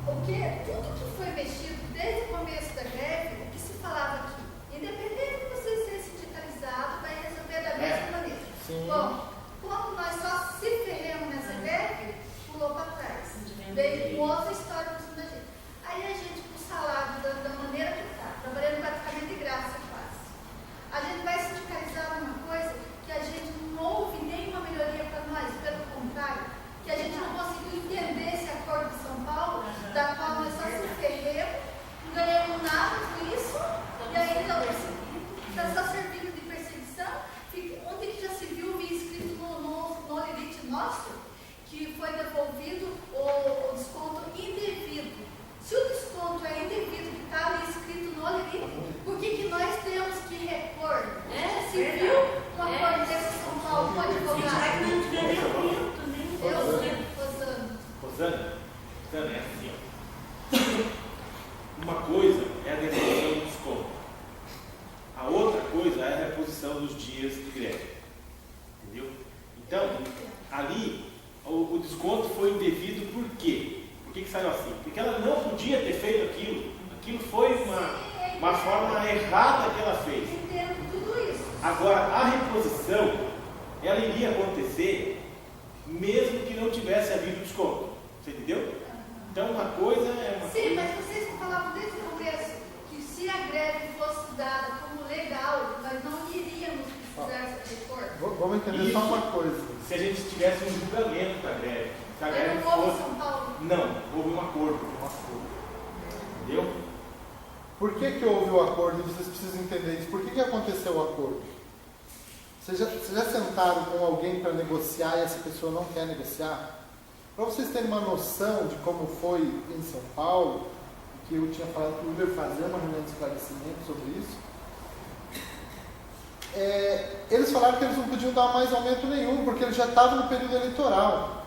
tudo que foi mexido desde o começo da greve, o que se falava aqui, independente de você ser sindicalizado, vai resolver da mesma maneira. Sim. Bom, quando nós só se ferremos nessa greve, pulou para trás. Veio com outra história por cima da gente. Aí a gente, com o salário da maneira que está, trabalhando praticamente de graça quase. A gente vai sindicalizar uma coisa que a gente não houve nenhuma melhoria para nós, pelo contrário, que a gente não conseguiu entender esse acordo de São Paulo, da qual nós só se ferremos, não ganhamos nada com isso, e ainda está só servindo de perseguição. Ontem que já se viu, vi escrito no olerite nosso, que foi devolvido o desconto indevido. Se o desconto é indevido, que está ali escrito no olerite, por que nós temos que repor? Se viu um acordo desse São Paulo com o advogado? Rosana, é assim, ó. Uma coisa é a devolução do desconto. A outra coisa é a reposição dos dias de greve. Entendeu? Então, ali, o desconto foi indevido por quê? Por que saiu assim? Porque ela não podia ter feito aquilo. Aquilo foi uma forma errada que ela fez. Agora, a reposição, ela iria acontecer mesmo que não tivesse havido desconto. Você entendeu? Então, uma coisa é uma Sim, coisa... mas vocês falavam desde o começo que se a greve fosse dada como legal, nós não iríamos precisar se repor. Vamos entender só uma coisa. Se a gente tivesse um julgamento da greve, se a Mas greve não houve fosse... São Paulo? Não, houve um acordo. Entendeu? Por que houve o acordo? Vocês precisam entender isso. Por que aconteceu o acordo? Vocês já sentaram com alguém para negociar e essa pessoa não quer negociar? Para vocês terem uma noção de como foi em São Paulo, o que eu tinha falado que o Uber fazer uma reunião de esclarecimento sobre isso. Eles falaram que eles não podiam dar mais aumento nenhum, porque eles já estavam no período eleitoral.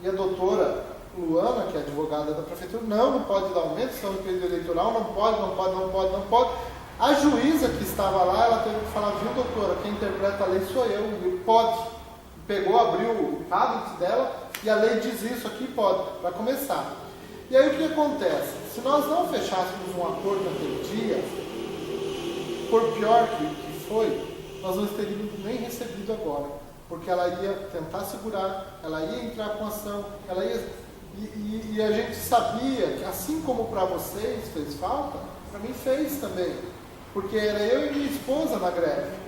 E a doutora Luana, que é advogada da prefeitura, não pode dar aumento, estão no período eleitoral, não pode. A juíza que estava lá, ela teve que falar, viu, doutora, quem interpreta a lei sou eu, pode. Pegou, abriu o tablet dela, e a lei diz isso aqui, pode, para começar. E aí o que acontece? Se nós não fechássemos um acordo naquele dia, por pior que foi, nós não teríamos nem recebido agora, porque ela ia tentar segurar, ela ia entrar com ação, ela ia... E a gente sabia que, assim como para vocês fez falta, para mim fez também, porque era eu e minha esposa na greve.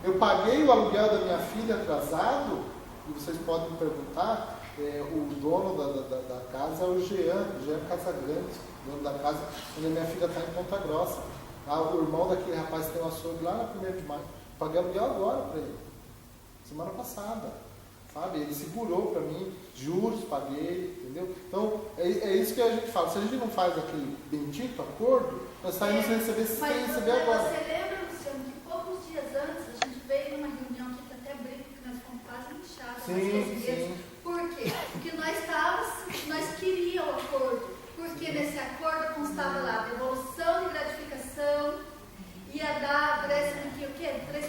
Eu paguei o aluguel da minha filha atrasado, e vocês podem me perguntar, o dono da casa é o Jean Casagrande, dono da casa, onde a minha filha está em Ponta Grossa. O irmão daquele rapaz que tem um açougue lá na 1º de maio. Paguei aluguel agora para ele, semana passada, sabe? Ele segurou para mim, juros, paguei, entendeu? Então, é isso que a gente fala. Se a gente não faz aquele bendito acordo, nós saímos sem receber, sem receber agora. Você lembra, Luciano, que poucos dias antes a gente veio numa reunião aqui que até brinco que nós fomos quase inchados. Sim. Por quê? Porque nós queríamos o acordo. Porque nesse acordo constava lá devolução de gratificação, ia dar, parece que o quê? 3%,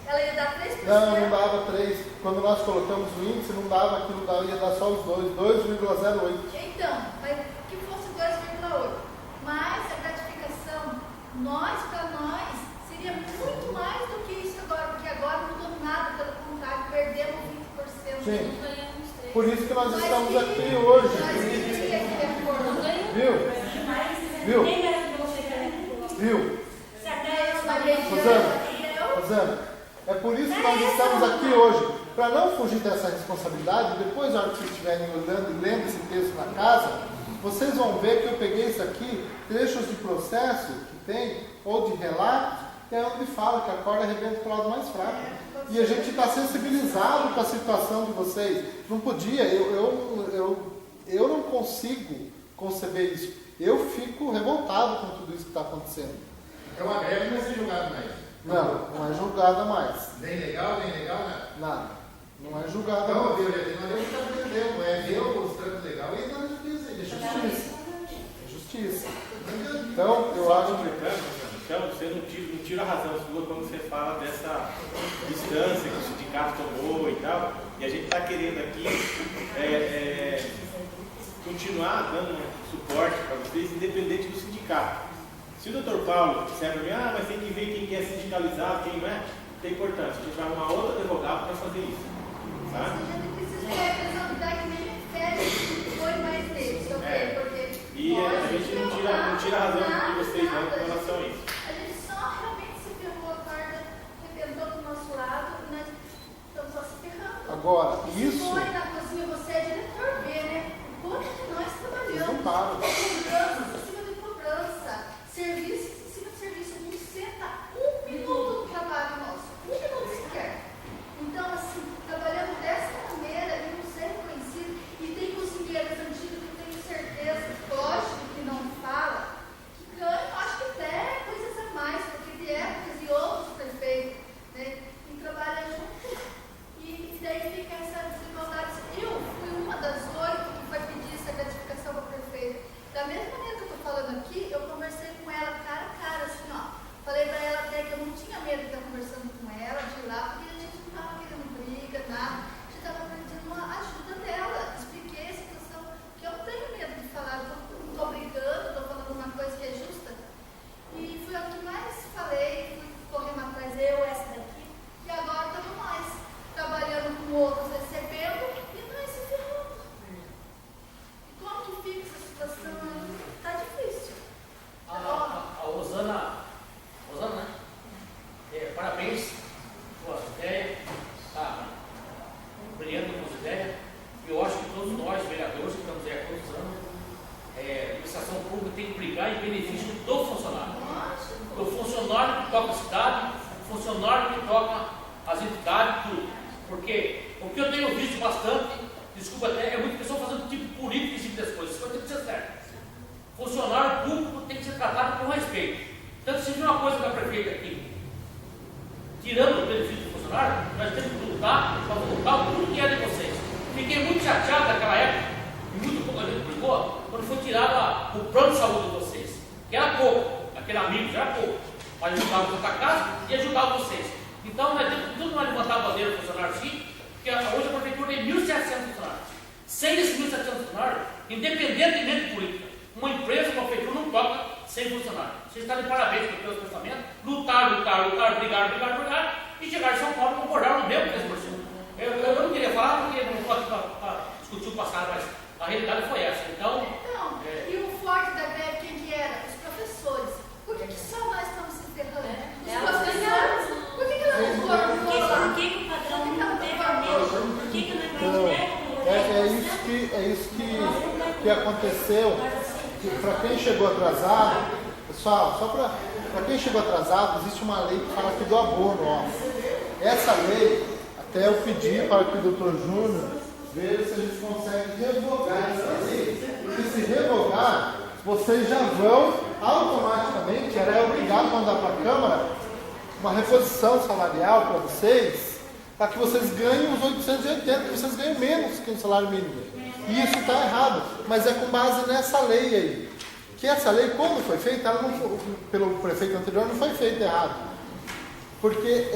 ela ia dar 3%. Não dava 3%. Quando nós colocamos o índice, não dava aquilo, ia dar só os 2,08%. Então, mas que fosse 2,8%. Mas a gratificação, para nós, seria muito mais do que isso agora, porque agora não mudou nada, pelo contrário, perdemos 20%. Sim. Por isso que nós estamos aqui hoje. Viu? Rosana, é por isso que nós estamos aqui hoje. Para não fugir dessa responsabilidade, depois, na hora que vocês estiverem olhando e lendo esse texto na casa, vocês vão ver que eu peguei isso aqui, trechos de processo que tem, ou de relatos, que é onde fala que a corda arrebenta para o lado mais fraco. E a gente está sensibilizado com a situação de vocês. Não podia, eu não consigo conceber isso. Eu fico revoltado com tudo isso que está acontecendo. Então a greve não vai ser julgada mais? Não é julgada mais. Nem legal, né? Nada. Não é julgada então, mais. Não está aprendendo, ver o trânsito legal e entrar na justiça. Justiça. Então, eu acho que... Então, você não tira a razão sua quando você fala dessa distância que o sindicato tomou e tal, e a gente está querendo aqui continuar dando suporte para vocês, independente do sindicato. Se o doutor Paulo disser para mim, mas tem que ver quem quer sindicalizar, quem não é, tem importância. A gente vai arrumar outro advogado para fazer isso. Tá? A gente precisa representar que nem férias foi mais deles, porque e a gente não tira a razão de vocês não com relação a isso. A gente só realmente se ferrou, a corda arrebentou do nosso lado e nós estamos só se ferrando. Agora, isso... Se for na cozinha, você é diretor B, né? O quanto que nós trabalhamos. Não para. Cobrança, em cima de cobrança. Serviço em cima de serviço. A gente senta 1 minuto do trabalho nosso. 1 minuto sequer. Então, assim, trabalhando dessa maneira, e não ser reconhecido. E tem cozinheiros antigos que eu tenho certeza, lógico que não fala, que ganham, acho que até coisas a mais, porque de épocas e outros prefeitos, né? E trabalham juntos. E daí fica essa desigualdade. Eu fui uma das 8 que foi pedir essa gratificação para o prefeito. Da mesma maneira que eu estou falando aqui, eu conversei com ela cara a cara, assim, ó. Falei para ela até que eu não tinha medo de estar conversando com ela, de ir lá, porque a gente não estava querendo briga, nada. A gente estava pedindo uma ajuda dela. Expliquei a situação, que eu não tenho medo de falar, não estou brigando, estou falando uma coisa que é justa. E fui a que mais falei, fui correndo atrás, essa daqui, e agora estamos nós, trabalhando com outros, recebendo, e nós se ferrando. E como que fica essa situação? Está difícil. A Rosana, né? Parabéns pelas ideias, tá brilhando com as ideias. E eu acho que todos nós, vereadores, que estamos aí há quantos anos, a administração pública tem que brigar em benefício do funcionário. Do funcionário que toca a cidade, do funcionário que toca as entidades, tudo. Porque o que eu tenho visto bastante, desculpa até, é muita pessoa fazendo tipo política em cima das coisas. Isso vai ter que ser certo. funcionário público tem que ser tratado com respeito. Tanto se viu uma coisa da prefeita aqui, tirando o benefício do funcionário, nós temos que lutar para voltar tudo que é de vocês. Fiquei muito chateado naquela época, e muito pouca gente brigou, quando foi tirado o plano de saúde de vocês, que era pouco, aquele amigo já era pouco, mas ajudava a Santa Casa e ajudava vocês. Então, nós temos tudo para levantar a bandeira do funcionário sim, porque hoje a prefeitura tem 1.700 funcionários. Sem esses 1.700 funcionários, independentemente de política, uma empresa, uma prefeitura não toca sem funcionário. Vocês estão de parabéns pelo teu pensamento, lutar, brigar, e chegar em São Paulo e concordar no mesmo 3%. Eu não queria falar porque não posso para discutir o passado, mas a realidade foi essa. Então, e o forte da greve, quem que era? Os professores. Por que só nós estamos se ferrando? Os professores. Por que nós não foram? Por que o padrão não teve aumento? Por que não É isso que aconteceu. Para quem chegou atrasado, pessoal, só para quem chegou atrasado, existe uma lei que fala aqui do abono. Ó. Essa lei, até eu pedi para que o doutor Júnior veja se a gente consegue revogar essa lei. Porque se revogar, vocês já vão automaticamente, era obrigado a mandar para a Câmara uma reposição salarial para vocês, para que vocês ganhem os 880, que vocês ganham menos que o salário mínimo. E isso está errado, mas é com base nessa lei aí. Que essa lei, quando foi feita, ela não foi, pelo prefeito anterior, não foi feita errado. Porque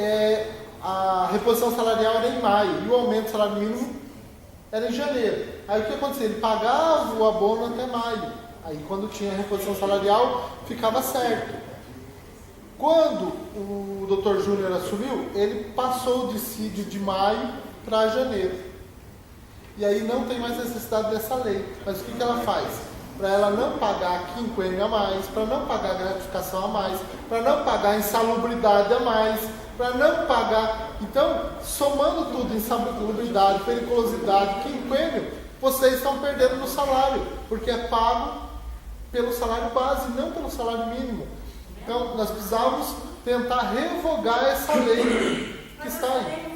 a reposição salarial era em maio e o aumento do salário mínimo era em janeiro. Aí o que acontecia? Ele pagava o abono até maio. Aí quando tinha a reposição salarial, ficava certo. Quando o Dr. Júnior assumiu, ele passou o dissídio de maio para janeiro. E aí não tem mais necessidade dessa lei. Mas o que ela faz? Para ela não pagar quinquênio a mais, para não pagar gratificação a mais, para não pagar insalubridade a mais, para não pagar... Então, somando tudo, insalubridade, periculosidade, quinquênio, vocês estão perdendo no salário, porque é pago pelo salário base, não pelo salário mínimo. Então, nós precisamos tentar revogar essa lei que está aí.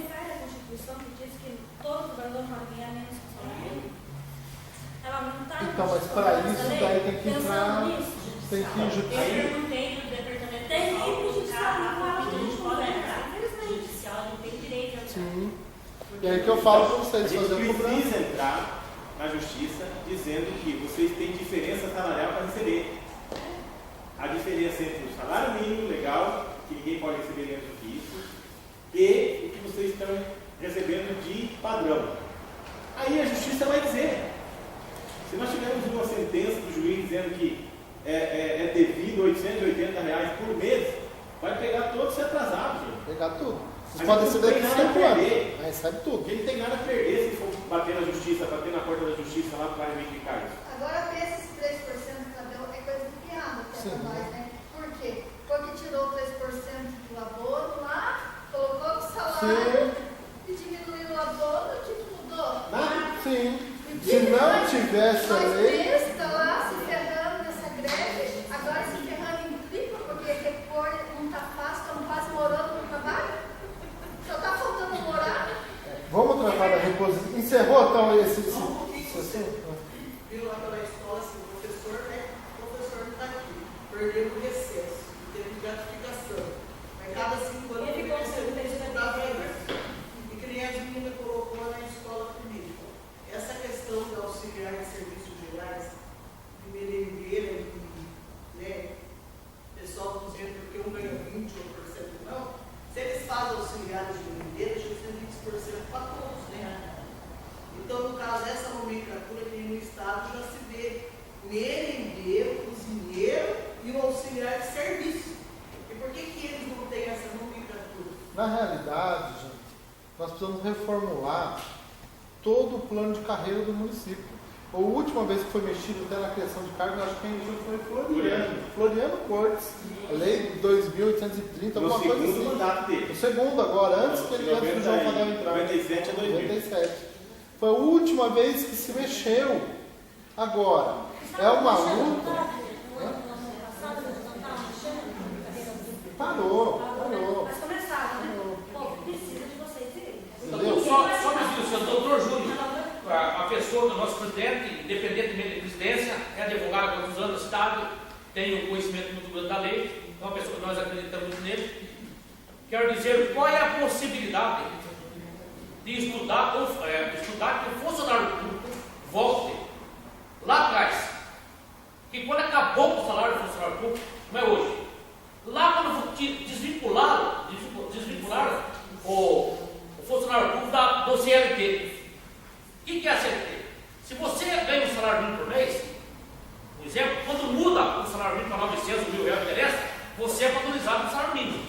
Então, mas para isso daí tem que entrar, tem que ir judicial. Eu perguntei no departamento técnico judicial, a gente pode entrar. Judicial não tem direito a entrar. Sim. E aí que eu falo para vocês a fazer gente o cobrança. precisa entrar na justiça dizendo que vocês têm diferença salarial para receber. A diferença entre o salário mínimo legal, que ninguém pode receber menos do que isso, e o que vocês estão recebendo de padrão. Aí a justiça vai dizer. Se nós tivermos uma sentença do juiz dizendo que é devido R$880 por mês, vai pegar todos os atrasados. Pegar tudo. Vocês podem receber daqui 5 anos. Aí recebe tudo. Porque ele tem nada a perder se for bater na justiça, bater na porta da justiça lá para reivindicar isso. Agora, esses 3% que tá deu é coisa de piada até para nós, né? Por quê? Porque tirou 3% do abono lá, colocou o salário e diminuiu o abono, o que mudou? Nada? Sim. Se não tivesse a lei... Nós está lá se ferrando nessa greve, agora se ferrando em triplo, porque repor não está fácil, estão quase morando no trabalho. Só está faltando morar. Vamos tratar da reposição. Encerrou então esse... Viu lá pela escola, assim, o professor não está aqui, perdeu o recesso, teve gratificação. Mas cada 5 anos ele ficou sem estudar isso. E que nem a menina colocou na escola primeiro. Essa questão do auxiliar de serviços gerais, de merendeira, né, pessoal dizendo porque um ganha 20 ou por cento não, se eles fazem auxiliares de merendeira, já tem 20% para todos, né? Então, no caso, essa nomenclatura aqui no Estado já se vê merendeiro, cozinheiro e o auxiliar de serviço. E por que eles não têm essa nomenclatura? Na realidade, gente, nós precisamos reformular todo o plano de carreira do município. A última vez que foi mexido até na criação de cargos, acho que quem mexeu foi Floriano Cortes, a lei 2.830, alguma coisa assim. No segundo mandato dele. O segundo agora, antes que o João Fadel entrar. 97 a 2000. 97. Foi a última vez que se mexeu. Agora, é uma luta. Parou. Mas começaram, né? Pô, precisa de vocês aí. Entendeu? Só o doutor Júnior, a pessoa do nosso presidente, independentemente da presidência, é advogado há muitos anos da cidade. tem um conhecimento muito grande da lei, é uma pessoa que nós acreditamos muito nele. Quero dizer, qual é a possibilidade de estudar que o funcionário público volte lá atrás, que quando acabou o salário do funcionário público, não é hoje, lá quando desvincularam o funcionário público do CLT. O que é a CLT? Se você ganha um salário mínimo por mês, por exemplo, quando muda o salário mínimo para 900, R$1.000, interessa, você é valorizado no salário mínimo.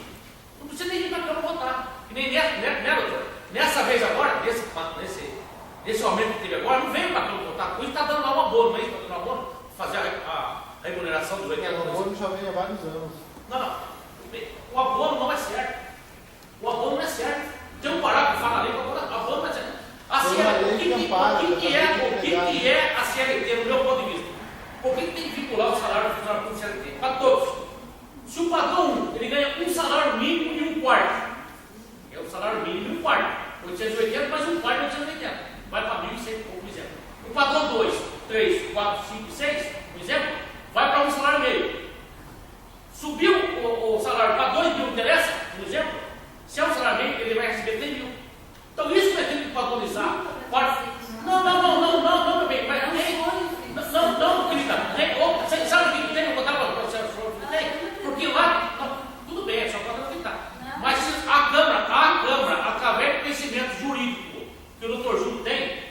Não precisa nem ir para a Câmara votar. E nem doutor? Nessa vez agora, nesse aumento que teve agora, não veio para a Câmara votar. Por isso está dando lá um abono, mas está dando um abono, fazer a remuneração do 80%. O abono já vem há vários anos. Não. O abono não é certo. O abono não é certo. Tem um parágrafo que fala ali, o abono não é certo. O que é a CLT, no meu ponto de vista? Por que tem que vincular o salário do funcionário público CLT? Para todos. Se o padrão ele ganha um salário mínimo e um quarto, é o salário mínimo e um quarto, 880 mais um quarto, 880, vai para 1.100, por exemplo. O padrão 2, 3, 4, 5, 6, por exemplo, vai para um salário meio. Subiu o salário para 2 mil, interessa, por exemplo, se é um salário meio, ele vai receber 3 mil. Então isso vai ter que padronizar. Não, meu bem, mas não, querida. Sabe o que tem que botar para o processo? Porque lá, tudo bem, é só para acreditar. Mas a Câmara, através do conhecimento jurídico que o doutor Júlio tem,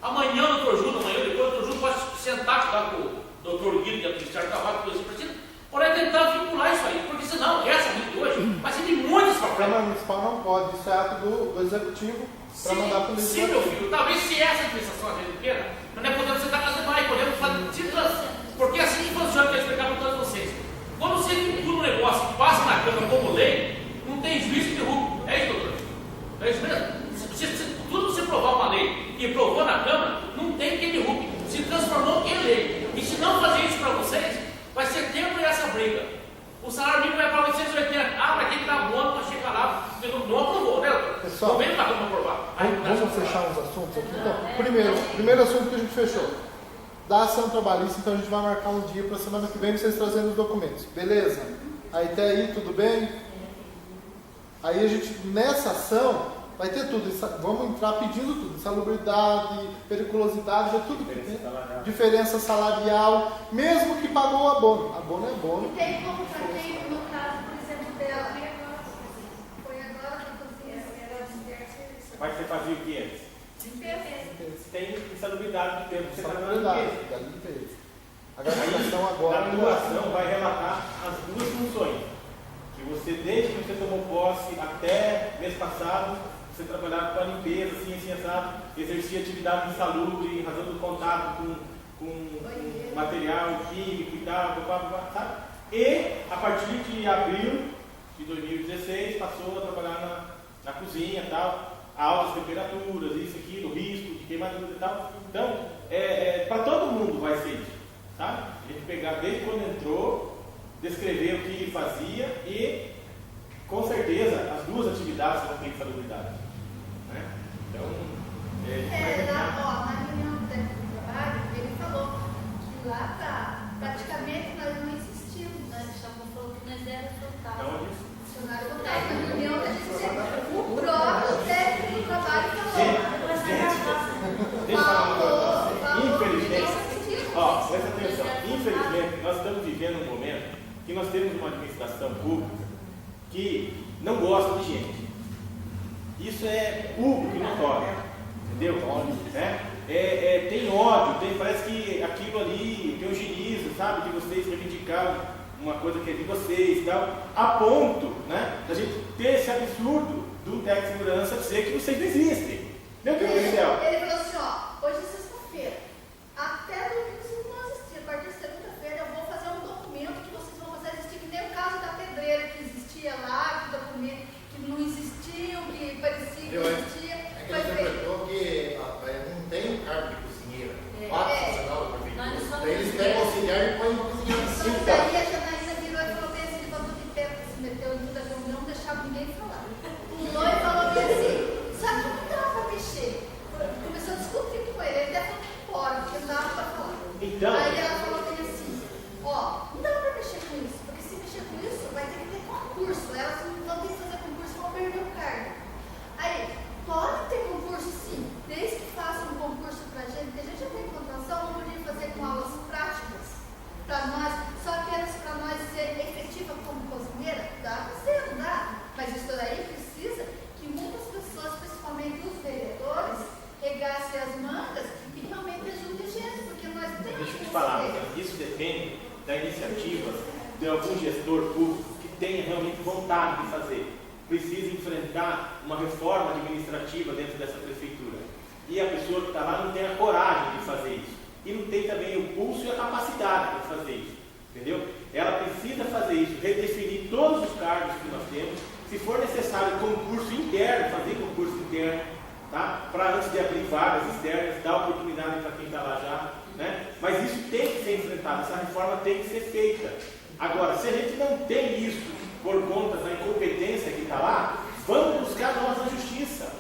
amanhã o doutor Júlio, depois o doutor Júlio pode sentar com o doutor Guido, que é o Ministério do Trabalho, que precisa, para tentar vincular isso aí, porque senão, essa de hoje vai ser de muitos papéis. A Câmara Municipal não pode, isso é ato do Executivo para mandar para o Legislativo. Sim, meu filho, talvez se essa administração às vezes queira, nós não podemos sentar com as demais, podemos fazer, porque assim que funciona, que eu explicar para todos vocês. Quando você vincula um negócio que passa na Câmara como lei, não tem juiz que derruba. É isso, doutor? É isso mesmo? Se tudo você provar uma lei e provou na Câmara, não tem quem derrube. Se transformou em lei. E se não fazer isso para vocês, vai ser tempo essa briga. O salário mínimo vai para 880. Vai ter que dar bônus para chegar lá. Porque não aprovou, né? Pessoal, não veio para a Câmara aprovar. Vamos fechar uns assuntos aqui. Então, primeiro assunto que a gente fechou. Da ação trabalhista, então a gente vai marcar um dia para a semana que vem vocês trazendo os documentos. Beleza? Aí até aí, tudo bem? Aí a gente, nessa ação, vai ter tudo. Vamos entrar pedindo tudo. Insalubridade, periculosidade, tudo. Diferença salarial, mesmo que pagou o abono. Abono é abono. E tem como também, no caso, por exemplo, dela, foi agora que eu fiz, Mas você fazia o que antes? Tem insalubridade do tempo que você está trabalhando em limpeza. A gratificação agora. A atuação vai relatar as duas funções. Que você, desde que você tomou posse até mês passado, você trabalhava com a limpeza, assim, assado, exercia atividade insalubre, em razão do contato com material químico e tal, sabe? E, a partir de abril de 2016, passou a trabalhar na cozinha e tal, altas temperaturas, isso, aquilo, risco de queimadura e tal. Então, para todo mundo vai ser isso, sabe? A gente pegar desde quando entrou, descrever o que ele fazia e, com certeza, as duas atividades vão ter insalubridade. Né? Então, na reunião do técnico do trabalho, ele falou que lá praticamente nós não existimos, né? Estavam falando que nós demos total. Então, isso. Funcionário do técnico, na reunião da gente, o próprio técnico do trabalho falou. Deixa eu falar uma coisa. Infelizmente, presta atenção. Infelizmente, nós estamos vivendo um momento que nós temos uma administração pública que não gosta de gente. Isso é público e notório, entendeu? Tem ódio, parece que aquilo ali tem um genizo, sabe? Que vocês reivindicaram uma coisa que é de vocês e tal, a ponto, né, da gente ter esse absurdo do técnico de segurança dizer que vocês não existem. Meu Deus do céu. Ele falou assim, hoje é sexta-feira, até domingo vocês não vão existir, a partir de segunda-feira eu vou fazer um documento que vocês vão fazer existir, que nem o caso da pedreira que existia lá, que documento que não existiam, que parecia que existia. É que ele interpretou que não tem um cargo de cozinheira, funcional da prefeitura. Daí eles pegam o auxiliar e põem uma cozinheira em cima. Daí a Janaína virou e falou bem assim, ele falou de pé, se meteu em toda a reunião, não deixava ninguém falar. Pulou e falou bem assim, sabe como dá para mexer? Começou a discutir com ele até falou que pode. iniciativas de algum gestor público que tenha realmente vontade de fazer, precisa enfrentar uma reforma administrativa dentro dessa prefeitura, e a pessoa que está lá não tem a coragem de fazer isso, e não tem também o pulso e a capacidade para fazer isso, entendeu? Ela precisa fazer isso, redefinir todos os cargos que nós temos, se for necessário concurso interno, fazer concurso interno, tá? Para antes de abrir vagas externas, dar oportunidade para quem está lá já, né? Mas isso tem que ser enfrentado, essa reforma tem que ser feita. Agora, se a gente não tem isso por conta da incompetência que está lá, vamos buscar nós na justiça,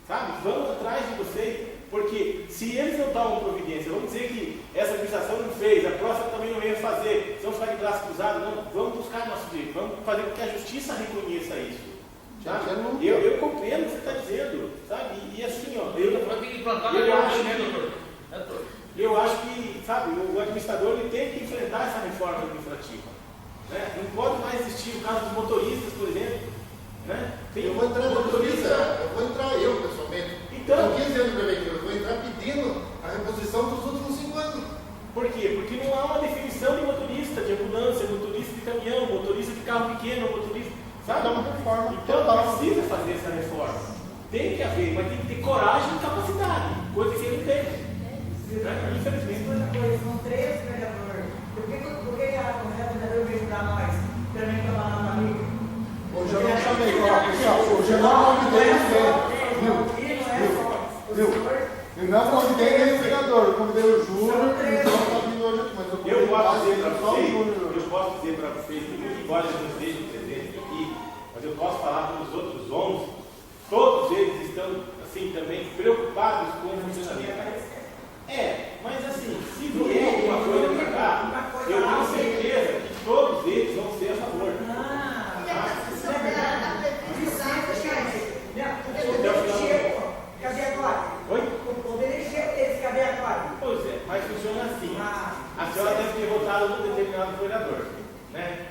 sabe? Vamos atrás de vocês, porque se eles não tomam providência, vamos dizer que essa administração não fez, a próxima também não ia fazer, vamos ficar de braço cruzado, não, vamos buscar nosso direito, vamos fazer com que a justiça reconheça isso. Sabe? Eu compreendo o que você está dizendo, sabe? E assim, ó, eu acho que, sabe, o administrador ele tem que enfrentar essa reforma administrativa, né? Não pode mais existir o caso dos motoristas, por exemplo, né? Eu vou entrar pessoalmente. Então, 15 anos de prefeitura, eu vou entrar pedindo a reposição dos últimos 5 anos. Por quê? Porque não há uma definição de motorista de ambulância, motorista de caminhão, motorista de carro pequeno, motorista, sabe? Então, uma reforma. Então precisa fazer essa reforma. Tem que haver, mas tem que ter coragem e capacidade, coisa que ele tem. Infelizmente. São 3 vereadores. Por que a vereadora veio para nós? Também para lá na amiga? Hoje eu não chamei, hoje eu não convidei ninguém. Viu? Eu não convidei nem o vereador, eu convidei o Júnior e o João está vindo hoje aqui, mas eu posso dizer para vocês que, muito embora eles não estejam presentes aqui, mas eu posso falar para os outros 11, todos eles estão assim também preocupados com o funcionamento. Mas assim, se vier alguma coisa para cá, eu tenho certeza que todos eles vão ser a favor. Cadê agora? Oi? O poder esse, cadê agora? Pois é, mas funciona assim. A senhora deve ter votado num determinado vereador, né?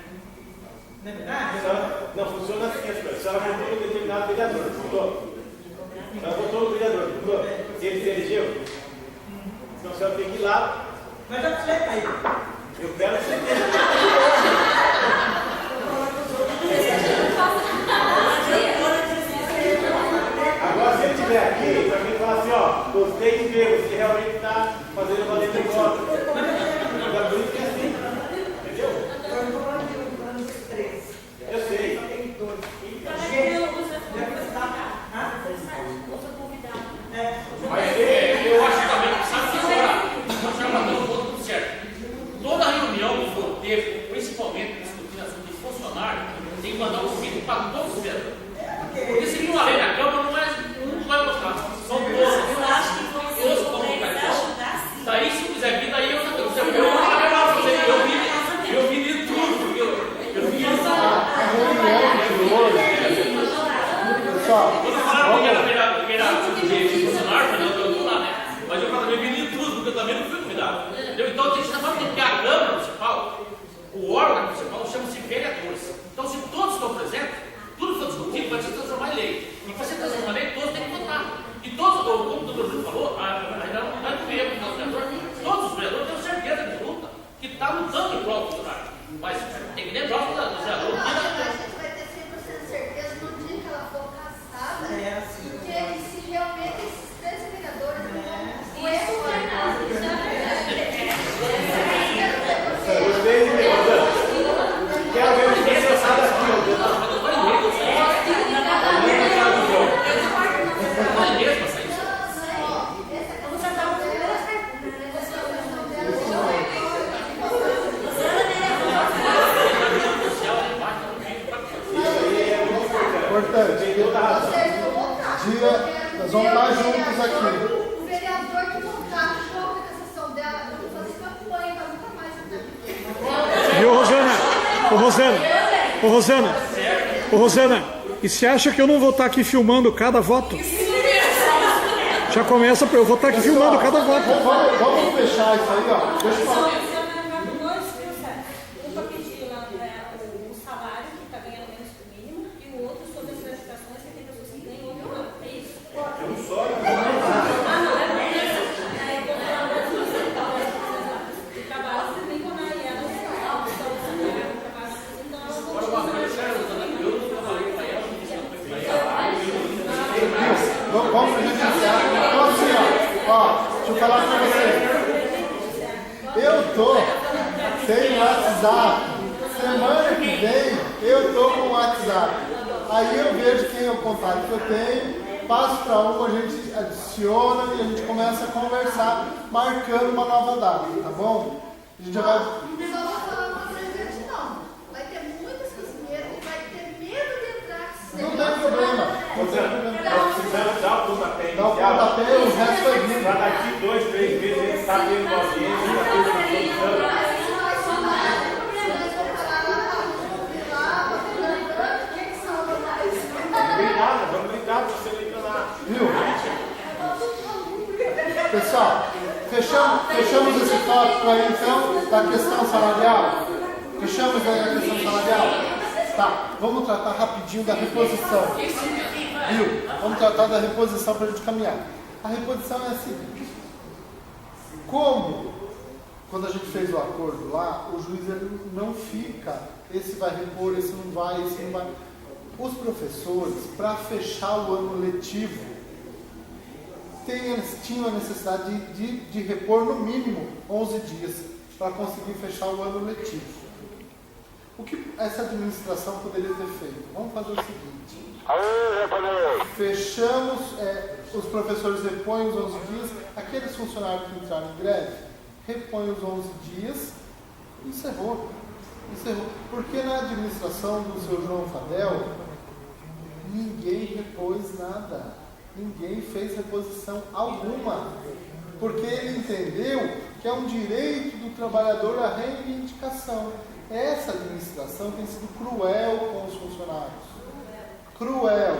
Não é verdade? Não, funciona assim, a senhora votou num determinado vereador, votou? A senhora votou no vereador, votou? Ele se elegeu? Então a senhora tem que ir lá. Mas eu falei para ele. Eu quero certeza. Agora, se ele estiver aqui, vai vir falar assim: ó, gostei de ver, você realmente está fazendo valer o negócio. Agora, por isso que é assim, entendeu? Eu sei. Mas eu acho também que sabe que agora nós já batemos o ponto certo. Toda reunião que for ter, principalmente discutindo assunto de funcionário, tem que mandar um convite para todos os vereadores. Porque se não lei na Câmara, não vai gostar. São todos. Eu acho que todos vão ajudar sim. Daí, se quiser vir, daí eu vi de tudo. Eu vi isso. Quando falaram que era funcionário, eu estou lá, né? Mas eu também vi de tudo, porque eu também não fui convidado. Entendeu? Então, a gente está falando que a Câmara Municipal, o órgão municipal, chama-se vereadores. Então, se todos estão presentes, tudo for discutido, vai se transformar em lei. E para se transformar em lei, todos têm que votar. E todos, como o doutor Júlio falou, ainda não vai comer, porque os vereadores, todos os vereadores têm certeza absoluta que está lutando em prol do funcionário. Mas tem que lembrar que os vereadores. A gente vai ter 100% certeza no dia que ela for caçada, porque se realmente esses 13 vereadores não vão. Isso é verdade, isso é verdade. Gostei de ver, quero ver os pensados aqui, Importante. Nós vamos estar juntos aqui. O vereador que votar contra a cassação dela, eu vou fazer campanha para nunca mais estar aqui. Viu, Rosana? Ô, Rosana, e você acha que eu não vou estar aqui filmando cada voto? Já começa, eu vou estar aqui filmando cada voto. Vamos fechar isso aí, ó. Deixa eu falar. Um para pedir lá o salário, que está ganhando menos que o mínimo, e o outro sobre as prestações, que tem pessoas que ganham outro ano. É isso? Eu não sou. De trabalho, você tem que mandar aí. vamos pra gente iniciar. Então assim, deixa eu falar pra vocês. Eu tô sem WhatsApp. Semana que vem eu tô com o WhatsApp. Aí eu vejo quem é o contato que eu tenho, passo para um, a gente adiciona e a gente começa a conversar, marcando uma nova data, tá bom? A gente já vai. Só vou falar uma coisa antes, não. Vai ter muitos cozinheiros que vai ter medo de entrar. Não tem problema. Nós precisamos dar o pontapé Dá o pontapé e o resto vai vir. Para daqui 2, 3 meses ele está tendo uma audiência, já fez uma produção. Vamos brincar, você brinca lá. Viu? Pessoal, fechamos esse tópico aí então da questão salarial? Fechamos aí a questão salarial? Tá, vamos tratar rapidinho da reposição. Viu? Vamos tratar da reposição para a gente caminhar. A reposição é a seguinte. Como, quando a gente fez o acordo lá, o juiz ele não fica, esse vai repor, esse não vai, esse não vai. Os professores, para fechar o ano letivo, tinham a necessidade de repor no mínimo 11 dias para conseguir fechar o ano letivo. O que essa administração poderia ter feito? Vamos fazer o seguinte. Fechamos, os professores repõem os 11 dias, aqueles funcionários que entraram em greve, repõem os 11 dias, encerrou. Porque na administração do seu João Fadel, ninguém repôs nada. Ninguém fez reposição alguma. Porque ele entendeu que é um direito do trabalhador a reivindicação. Essa administração tem sido cruel com os funcionários. Cruel.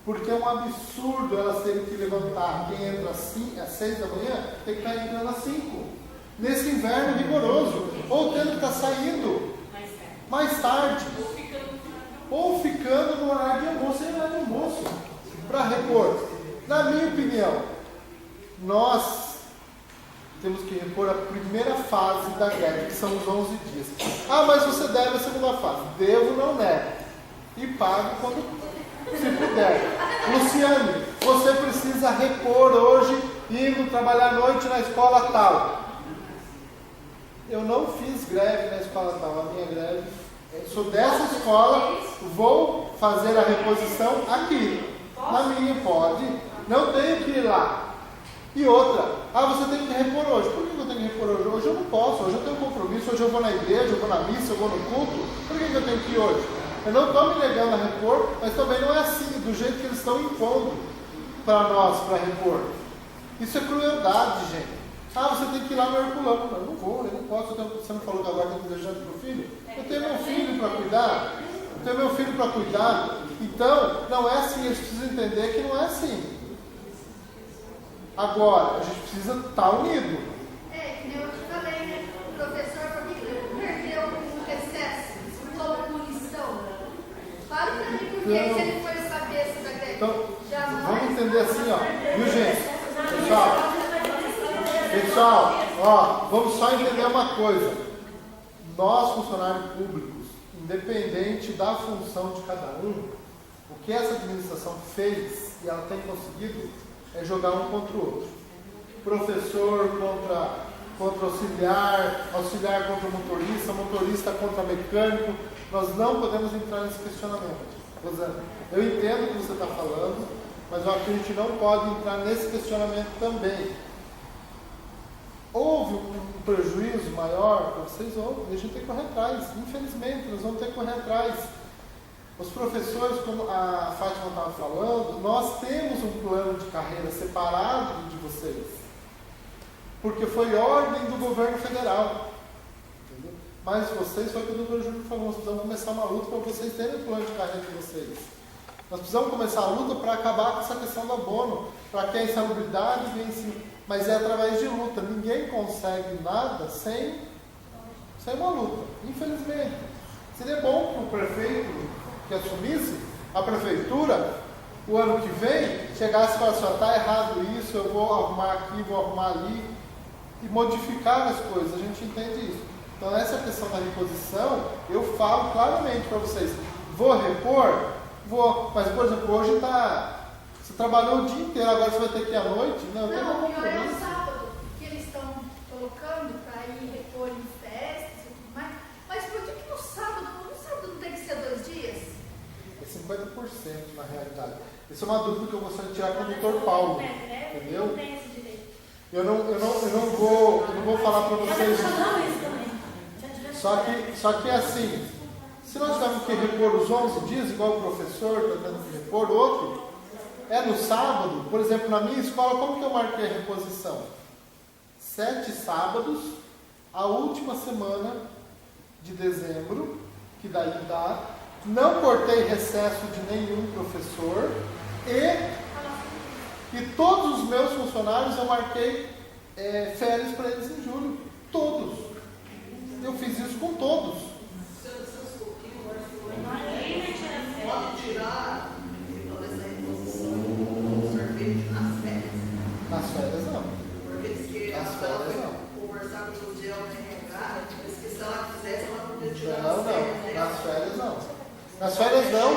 Porque é um absurdo elas terem que levantar. Quem entra às 6 da manhã tem que estar entrando às 5. Nesse inverno rigoroso. Ou tendo que estar saindo mais tarde. Ou ficando no horário de almoço, sem horário de almoço, para repor. Na minha opinião, nós temos que repor a primeira fase da greve, que são os 11 dias. Ah, mas você deve a segunda fase. Devo, não nego. E pago quando se puder. Luciane, você precisa repor hoje, indo trabalhar à noite na escola tal. Eu não fiz greve na escola tal, a minha greve. Sou dessa escola, vou fazer a reposição aqui. Na minha, pode. Não tenho que ir lá. E outra, você tem que repor hoje. Por que eu tenho que repor hoje? Hoje eu não posso, hoje eu tenho compromisso, hoje eu vou na igreja, eu vou na missa, eu vou no culto. Por que eu tenho que ir hoje? Eu não estou me negando a repor, mas também não é assim, do jeito que eles estão impondo para nós, para repor. Isso é crueldade, gente. Você tem que ir lá no Herculano. Eu não vou, eu não posso. Você não falou que agora tem que desejar para o filho? Eu tenho meu filho para cuidar. Então, não é assim. Eles precisam entender que não é assim. Agora, a gente precisa estar unido. Que nem eu te falei, né? O professor, por que ele não perdeu o recesso como punição? Fala para mim, porque se ele for saber se vai ter. Então, vamos entender assim, viu, gente? Pessoal, vamos só entender uma coisa. Nós, funcionários públicos, independente da função de cada um, o que essa administração fez, e ela tem conseguido, é jogar um contra o outro. Professor contra auxiliar, auxiliar contra motorista, motorista contra mecânico. Nós não podemos entrar nesse questionamento. Rosana, eu entendo o que você está falando, mas eu acho que a gente não pode entrar nesse questionamento também. Houve um prejuízo maior para vocês? Houve, e a gente tem que correr atrás. Infelizmente, nós vamos ter que correr atrás. Os professores, como a Fátima estava falando, nós temos um plano de carreira separado de vocês. Porque foi ordem do governo federal. Entendeu? Mas vocês, foi o que o doutor Júlio falou, nós precisamos começar uma luta para vocês terem o plano de carreira de vocês. Nós precisamos começar a luta para acabar com essa questão do abono, para que a insalubridade venha em cima. Mas é através de luta. Ninguém consegue nada sem uma luta, infelizmente. Seria bom para o prefeito que assumisse a prefeitura, o ano que vem, chegasse e falasse, está errado isso, eu vou arrumar aqui, vou arrumar ali, e modificar as coisas. A gente entende isso. Então, essa questão da reposição, eu falo claramente para vocês, vou repor? Vou, mas, por exemplo, hoje está Você trabalhou o dia inteiro, agora você vai ter que ir à noite? Não, tem Não, um o pior é o compromisso. sábado, que eles estão colocando para ir repor em festas e tudo mais. Mas por que no sábado não tem que ser 2 dias? É 50% na realidade. Isso é uma dúvida que eu gostaria de tirar com o Dr. Paulo. Entendeu? Não tem esse direito. Eu não vou falar para vocês. Só que assim, se nós tivermos que repor os 11 dias, igual o professor está tendo que repor, o outro, é no sábado. Por exemplo, na minha escola, como que eu marquei a reposição? 7 sábados, a última semana de dezembro, que daí dá. Não cortei recesso de nenhum professor e todos os meus funcionários eu marquei férias para eles em julho. Todos. Eu fiz isso com todos. Pode tirar essa reposição do sorvete nas férias. Nas férias não. Porque diz que Nas ela férias foi não. conversar com o Gel na RH, diz que se ela quisesse, ela podia tirar Não, nas férias. não. Nas férias não. Nas férias não.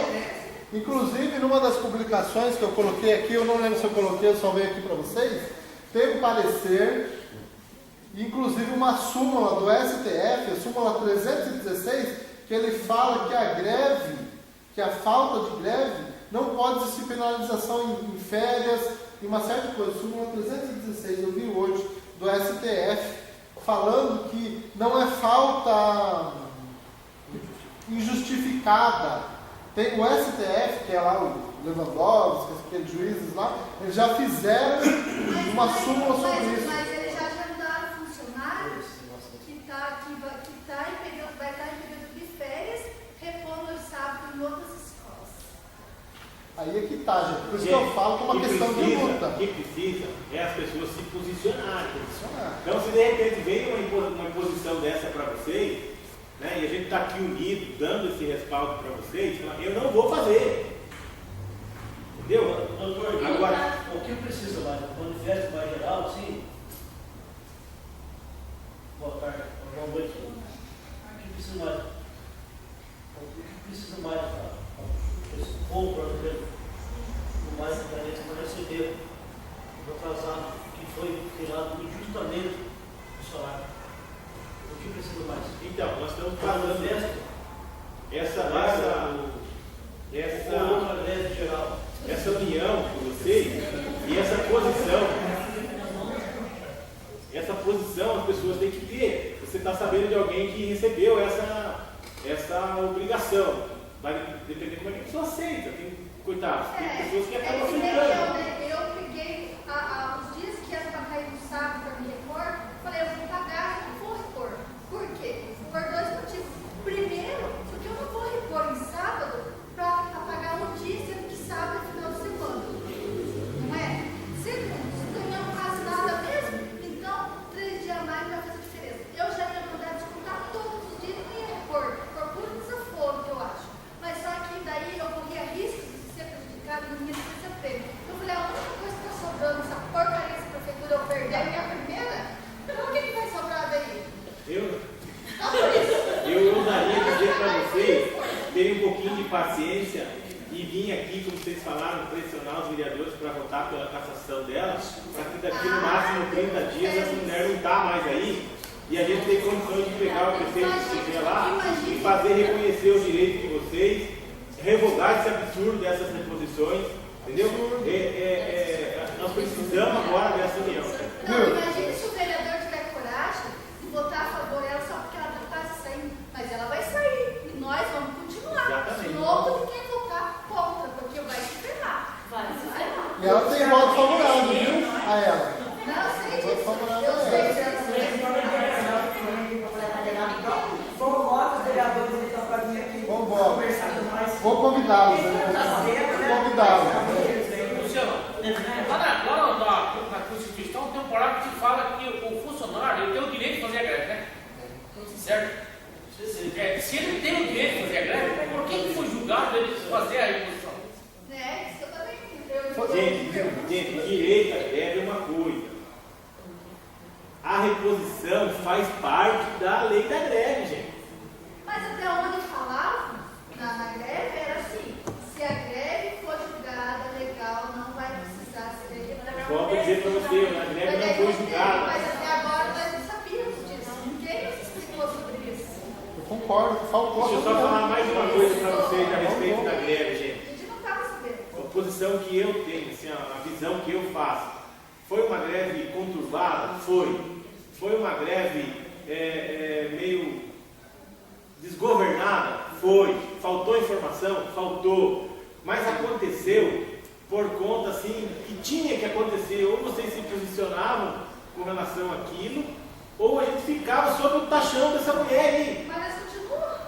Inclusive, numa das publicações que eu coloquei aqui, eu não lembro se eu coloquei, eu só veio aqui para vocês, tem um parecer, inclusive uma súmula do STF, a súmula 316, que ele fala que a greve, que a falta de greve, não pode existir penalização em férias e uma série de coisas. Súmula 316, eu vi hoje, do STF, falando que não é falta injustificada. Tem o STF, que é lá o Lewandowski, aqueles juízes lá, eles já fizeram uma súmula sobre isso. Mas eles já mandaram funcionários que vai estar em período de férias, repondo o sábado em outras escolas. Aí é que tá, gente. Por isso que eu falo que é uma questão de luta. O que precisa é as pessoas se posicionarem. Então, se de repente vem uma imposição dessa para vocês, né, e a gente está aqui unido, dando esse respaldo para vocês, eu não vou fazer. Entendeu? Doutor, agora, o que precisa mais? O manifesto mais geral, sim? Boa tarde, boa noite. O que precisa mais? O que precisa mais para esse povo brasileiro? O mais importante para receber o atrasado que foi tirado injustamente do salário. O que precisa mais? Então, nós estamos falando essa união com vocês e essa posição as pessoas têm que ter. Você está sabendo de alguém que recebeu essa obrigação. Vai depender como é que a pessoa aceita. Coitados, tem pessoas que acabam aceitando. Eu peguei os dias que era para cair no sábado para me repor, falei, eu vou pagar, não vou repor. Por quê? Por 2 motivos. Primeiro, porque eu não vou repor em sábado para pagar um dia, sendo que sábado é final de semana. Não é? Segundo, se eu não faço nada mesmo, então 3 dias a mais vai fazer diferença. Eu já ia mandar descontar todos os dias e nem ia repor, por puro desaforo que eu acho. Mas só que daí eu corria risco de ser prejudicado no minha terça-feira. Eu falei, a única coisa que está sobrando essa porcaria dessa prefeitura eu perder a minha primeira, então o que vai sobrar daí? Eu ousaria dizer para vocês terem um pouquinho de paciência e vir aqui, como vocês falaram, pressionar os vereadores para votar pela cassação dela, para que daqui no máximo 30 dias essa mulher não está mais aí e a gente tem condições de pegar o prefeito que estiver lá e fazer reconhecer os direitos de vocês, revogar esse absurdo dessas reposições, entendeu? Nós precisamos agora dessa união. Não, imagine se o vereador tiver coragem de votar a favor dela só porque ela está quase saindo, mas ela vai sair e nós vamos continuar. Exatamente. De novo, ninguém votar contra, porque vai se ferrar. Vai se ferrar. E ela tem voto favorável, viu? A ela. Não, sei Voto disso. favorável Eu a sei ela. disso. Vamos vou convidá-los, né? Convidá-los. Luciano, lá na Constituição tem um parágrafo que fala que o funcionário tem o direito de fazer a greve, né? Certo? Se ele tem o direito de fazer a greve, por que foi julgado ele fazer a reposição? Isso eu também. Gente, direito à greve é uma coisa. A reposição faz parte da lei da greve, gente. Mas até onde falava na greve era assim, se a greve for julgada legal, não vai dizer para você, a greve não foi julgada. Mas até agora nós não sabíamos disso. Ninguém nos explicou sobre isso. Eu concordo, faltou. Deixa eu só falar mais uma coisa para vocês a respeito da greve, gente. A gente não estava sabendo. A posição que eu tenho, assim, a visão que eu faço. Foi uma greve conturbada? Foi. Foi uma greve meio desgovernada? Foi. Faltou informação? Faltou. Mas aconteceu por conta, assim, que tinha que acontecer. Ou vocês se posicionavam com relação àquilo, ou a gente ficava sob o taxão dessa mulher aí. Mas nós continuamos.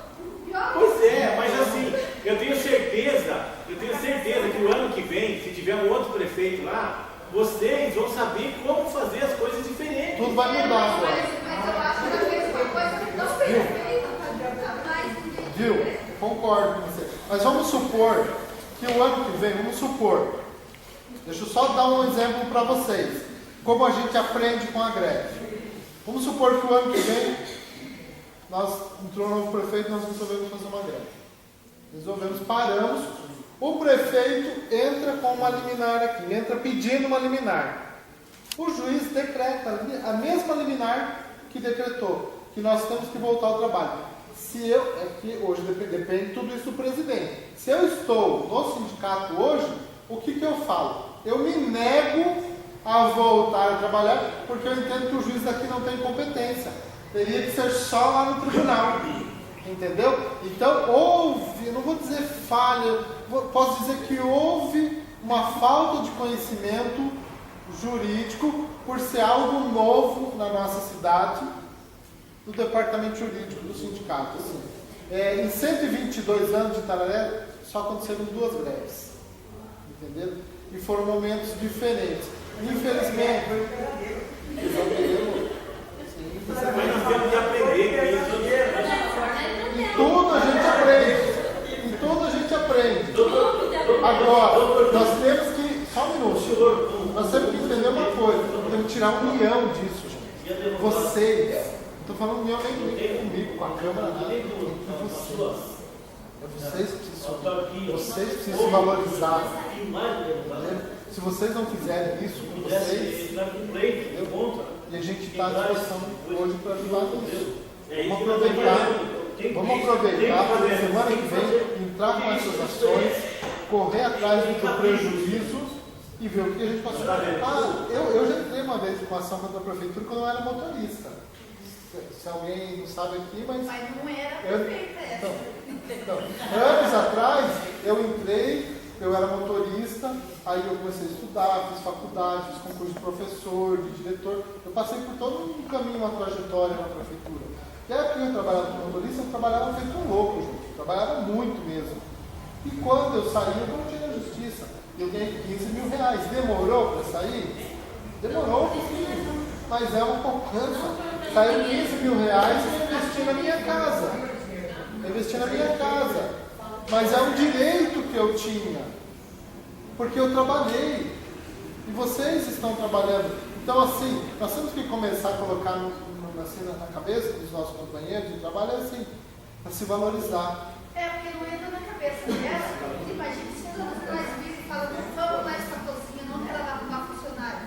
Pior. Pois é, mas assim, eu tenho certeza que o ano que vem, se tiver um outro prefeito lá, vocês vão saber como fazer as coisas diferentes. Tudo vai mudar agora. Mas eu acho que ela fez uma coisa que não fez feita. Viu? Concordo com você. Mas vamos supor que o ano que vem, deixa eu só dar um exemplo para vocês, como a gente aprende com a greve. Vamos supor que o ano que vem, entrou um novo prefeito e nós resolvemos fazer uma greve. Paramos. O prefeito entra com uma liminar aqui, entra pedindo uma liminar. O juiz decreta a mesma liminar que decretou, que nós temos que voltar ao trabalho. É que hoje depende tudo isso do presidente. Se eu estou no sindicato hoje, o que eu falo? Eu me nego a voltar a trabalhar, porque eu entendo que o juiz daqui não tem competência. Teria que ser só lá no tribunal. Entendeu? Então houve, não vou dizer falha, posso dizer que houve uma falta de conhecimento jurídico por ser algo novo na nossa cidade, do departamento jurídico do sindicato. Assim. Em 122 anos de Itararé, só aconteceram 2 greves. Entenderam? E foram momentos diferentes. Infelizmente, Mas nós temos que aprender com isso. Tudo a gente aprende. Agora, nós temos que. Só um minuto. Nós temos que entender uma coisa. Temos que tirar união disso, gente. Vocês. Não estou falando união nem comigo, com a Câmara, nada. Vocês precisam se valorizar. Se vocês não fizerem isso com vocês, e a gente está à disposição hoje para ajudar nisso. Vamos aproveitar para semana que vem entrar com essas ações, correr atrás do prejuízo e ver o que a gente pode fazer. Eu já entrei uma vez com ação contra a prefeitura quando eu era motorista. Se alguém não sabe aqui, mas não era prefeita essa. Então, anos atrás, eu entrei, eu era motorista, aí eu comecei a estudar, fiz faculdade, fiz concurso de professor, de diretor. Eu passei por todo um caminho, uma trajetória na prefeitura. E a época que eu trabalhava como motorista, eu trabalhava feito um louco, gente. Eu trabalhava muito mesmo. E quando eu saí, eu voltei na justiça. Eu ganhei 15 mil reais. Demorou para sair? Demorou um pouquinho. Mas é uma poupança. Saiu 15 mil reais e eu investi na minha casa. Mas é um direito que eu tinha. Porque eu trabalhei. E vocês estão trabalhando. Então, assim, nós temos que começar a colocar na cabeça dos nossos companheiros de trabalho, assim, para se valorizar. Porque não entra na cabeça dela. Imagina se nós vimos e falamos, não vamos mais para a cozinha, não para ela arrumar funcionário.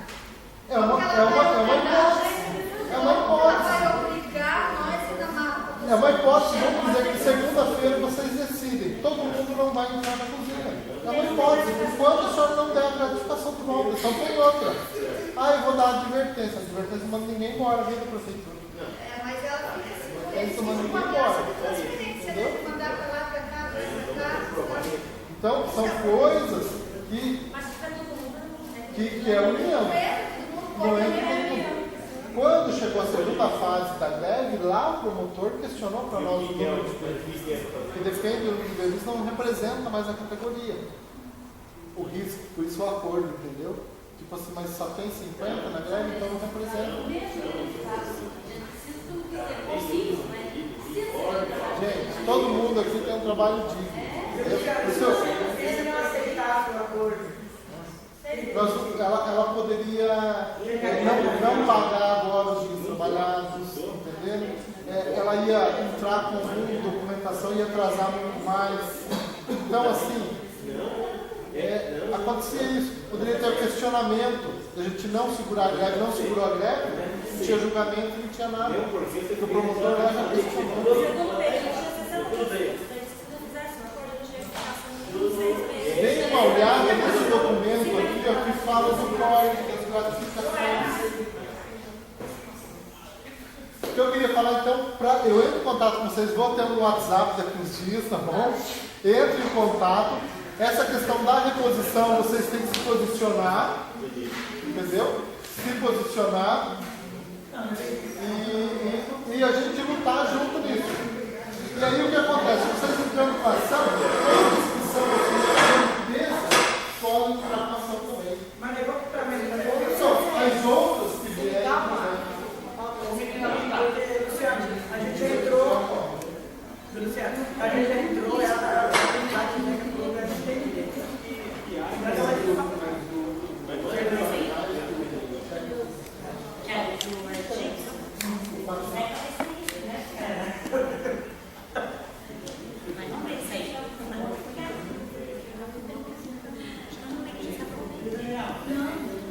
É uma hipótese. Ela vai obrigar nós a dar mapa. É uma hipótese, vamos dizer que segunda-feira vocês decidem. Todo mundo não vai entrar na cozinha. É uma hipótese. Enquanto a senhora não der a gratificação do nome, então tem outra. Eu vou dar a advertência. A advertência manda ninguém embora, vem da prefeitura. Mas ela fica assim, isso manda ninguém embora. Entendeu? Mandar para lá, para cá, para cá. Então, são coisas que é união. Não é união. Quando chegou a segunda fase da greve, lá o promotor questionou para nós o número de grevistas, que depende do grevista não representa mais a categoria. O risco, por isso o acordo, entendeu? Tipo assim, mas só tem 50 na greve, então não representa. Gente, todo mundo aqui tem um trabalho digno. Ela poderia não pagar agora os dias trabalhados, entendeu? Ela ia entrar com documentação e ia atrasar muito mais. Então, assim, Acontecia isso. Poderia ter um questionamento. A gente não segurar a greve, não segurou a greve, não tinha julgamento, não tinha nada. Porque o promotor lá já questionou. Dê uma olhada nesse documento aqui, ó, que fala do código das gratificações. O que eu queria falar, então, eu entro em contato com vocês, vou ter um WhatsApp daqui uns dias, tá bom? Entro em contato. Essa questão da reposição, vocês têm que se posicionar, entendeu? Se posicionar e a gente lutar junto nisso. E aí o que acontece? Vocês entrando com a ação, todos que são desses podem entrar com a ação também. Mas negócio para mim, As outras que vierem. Luciano, a gente entrou, ela Não.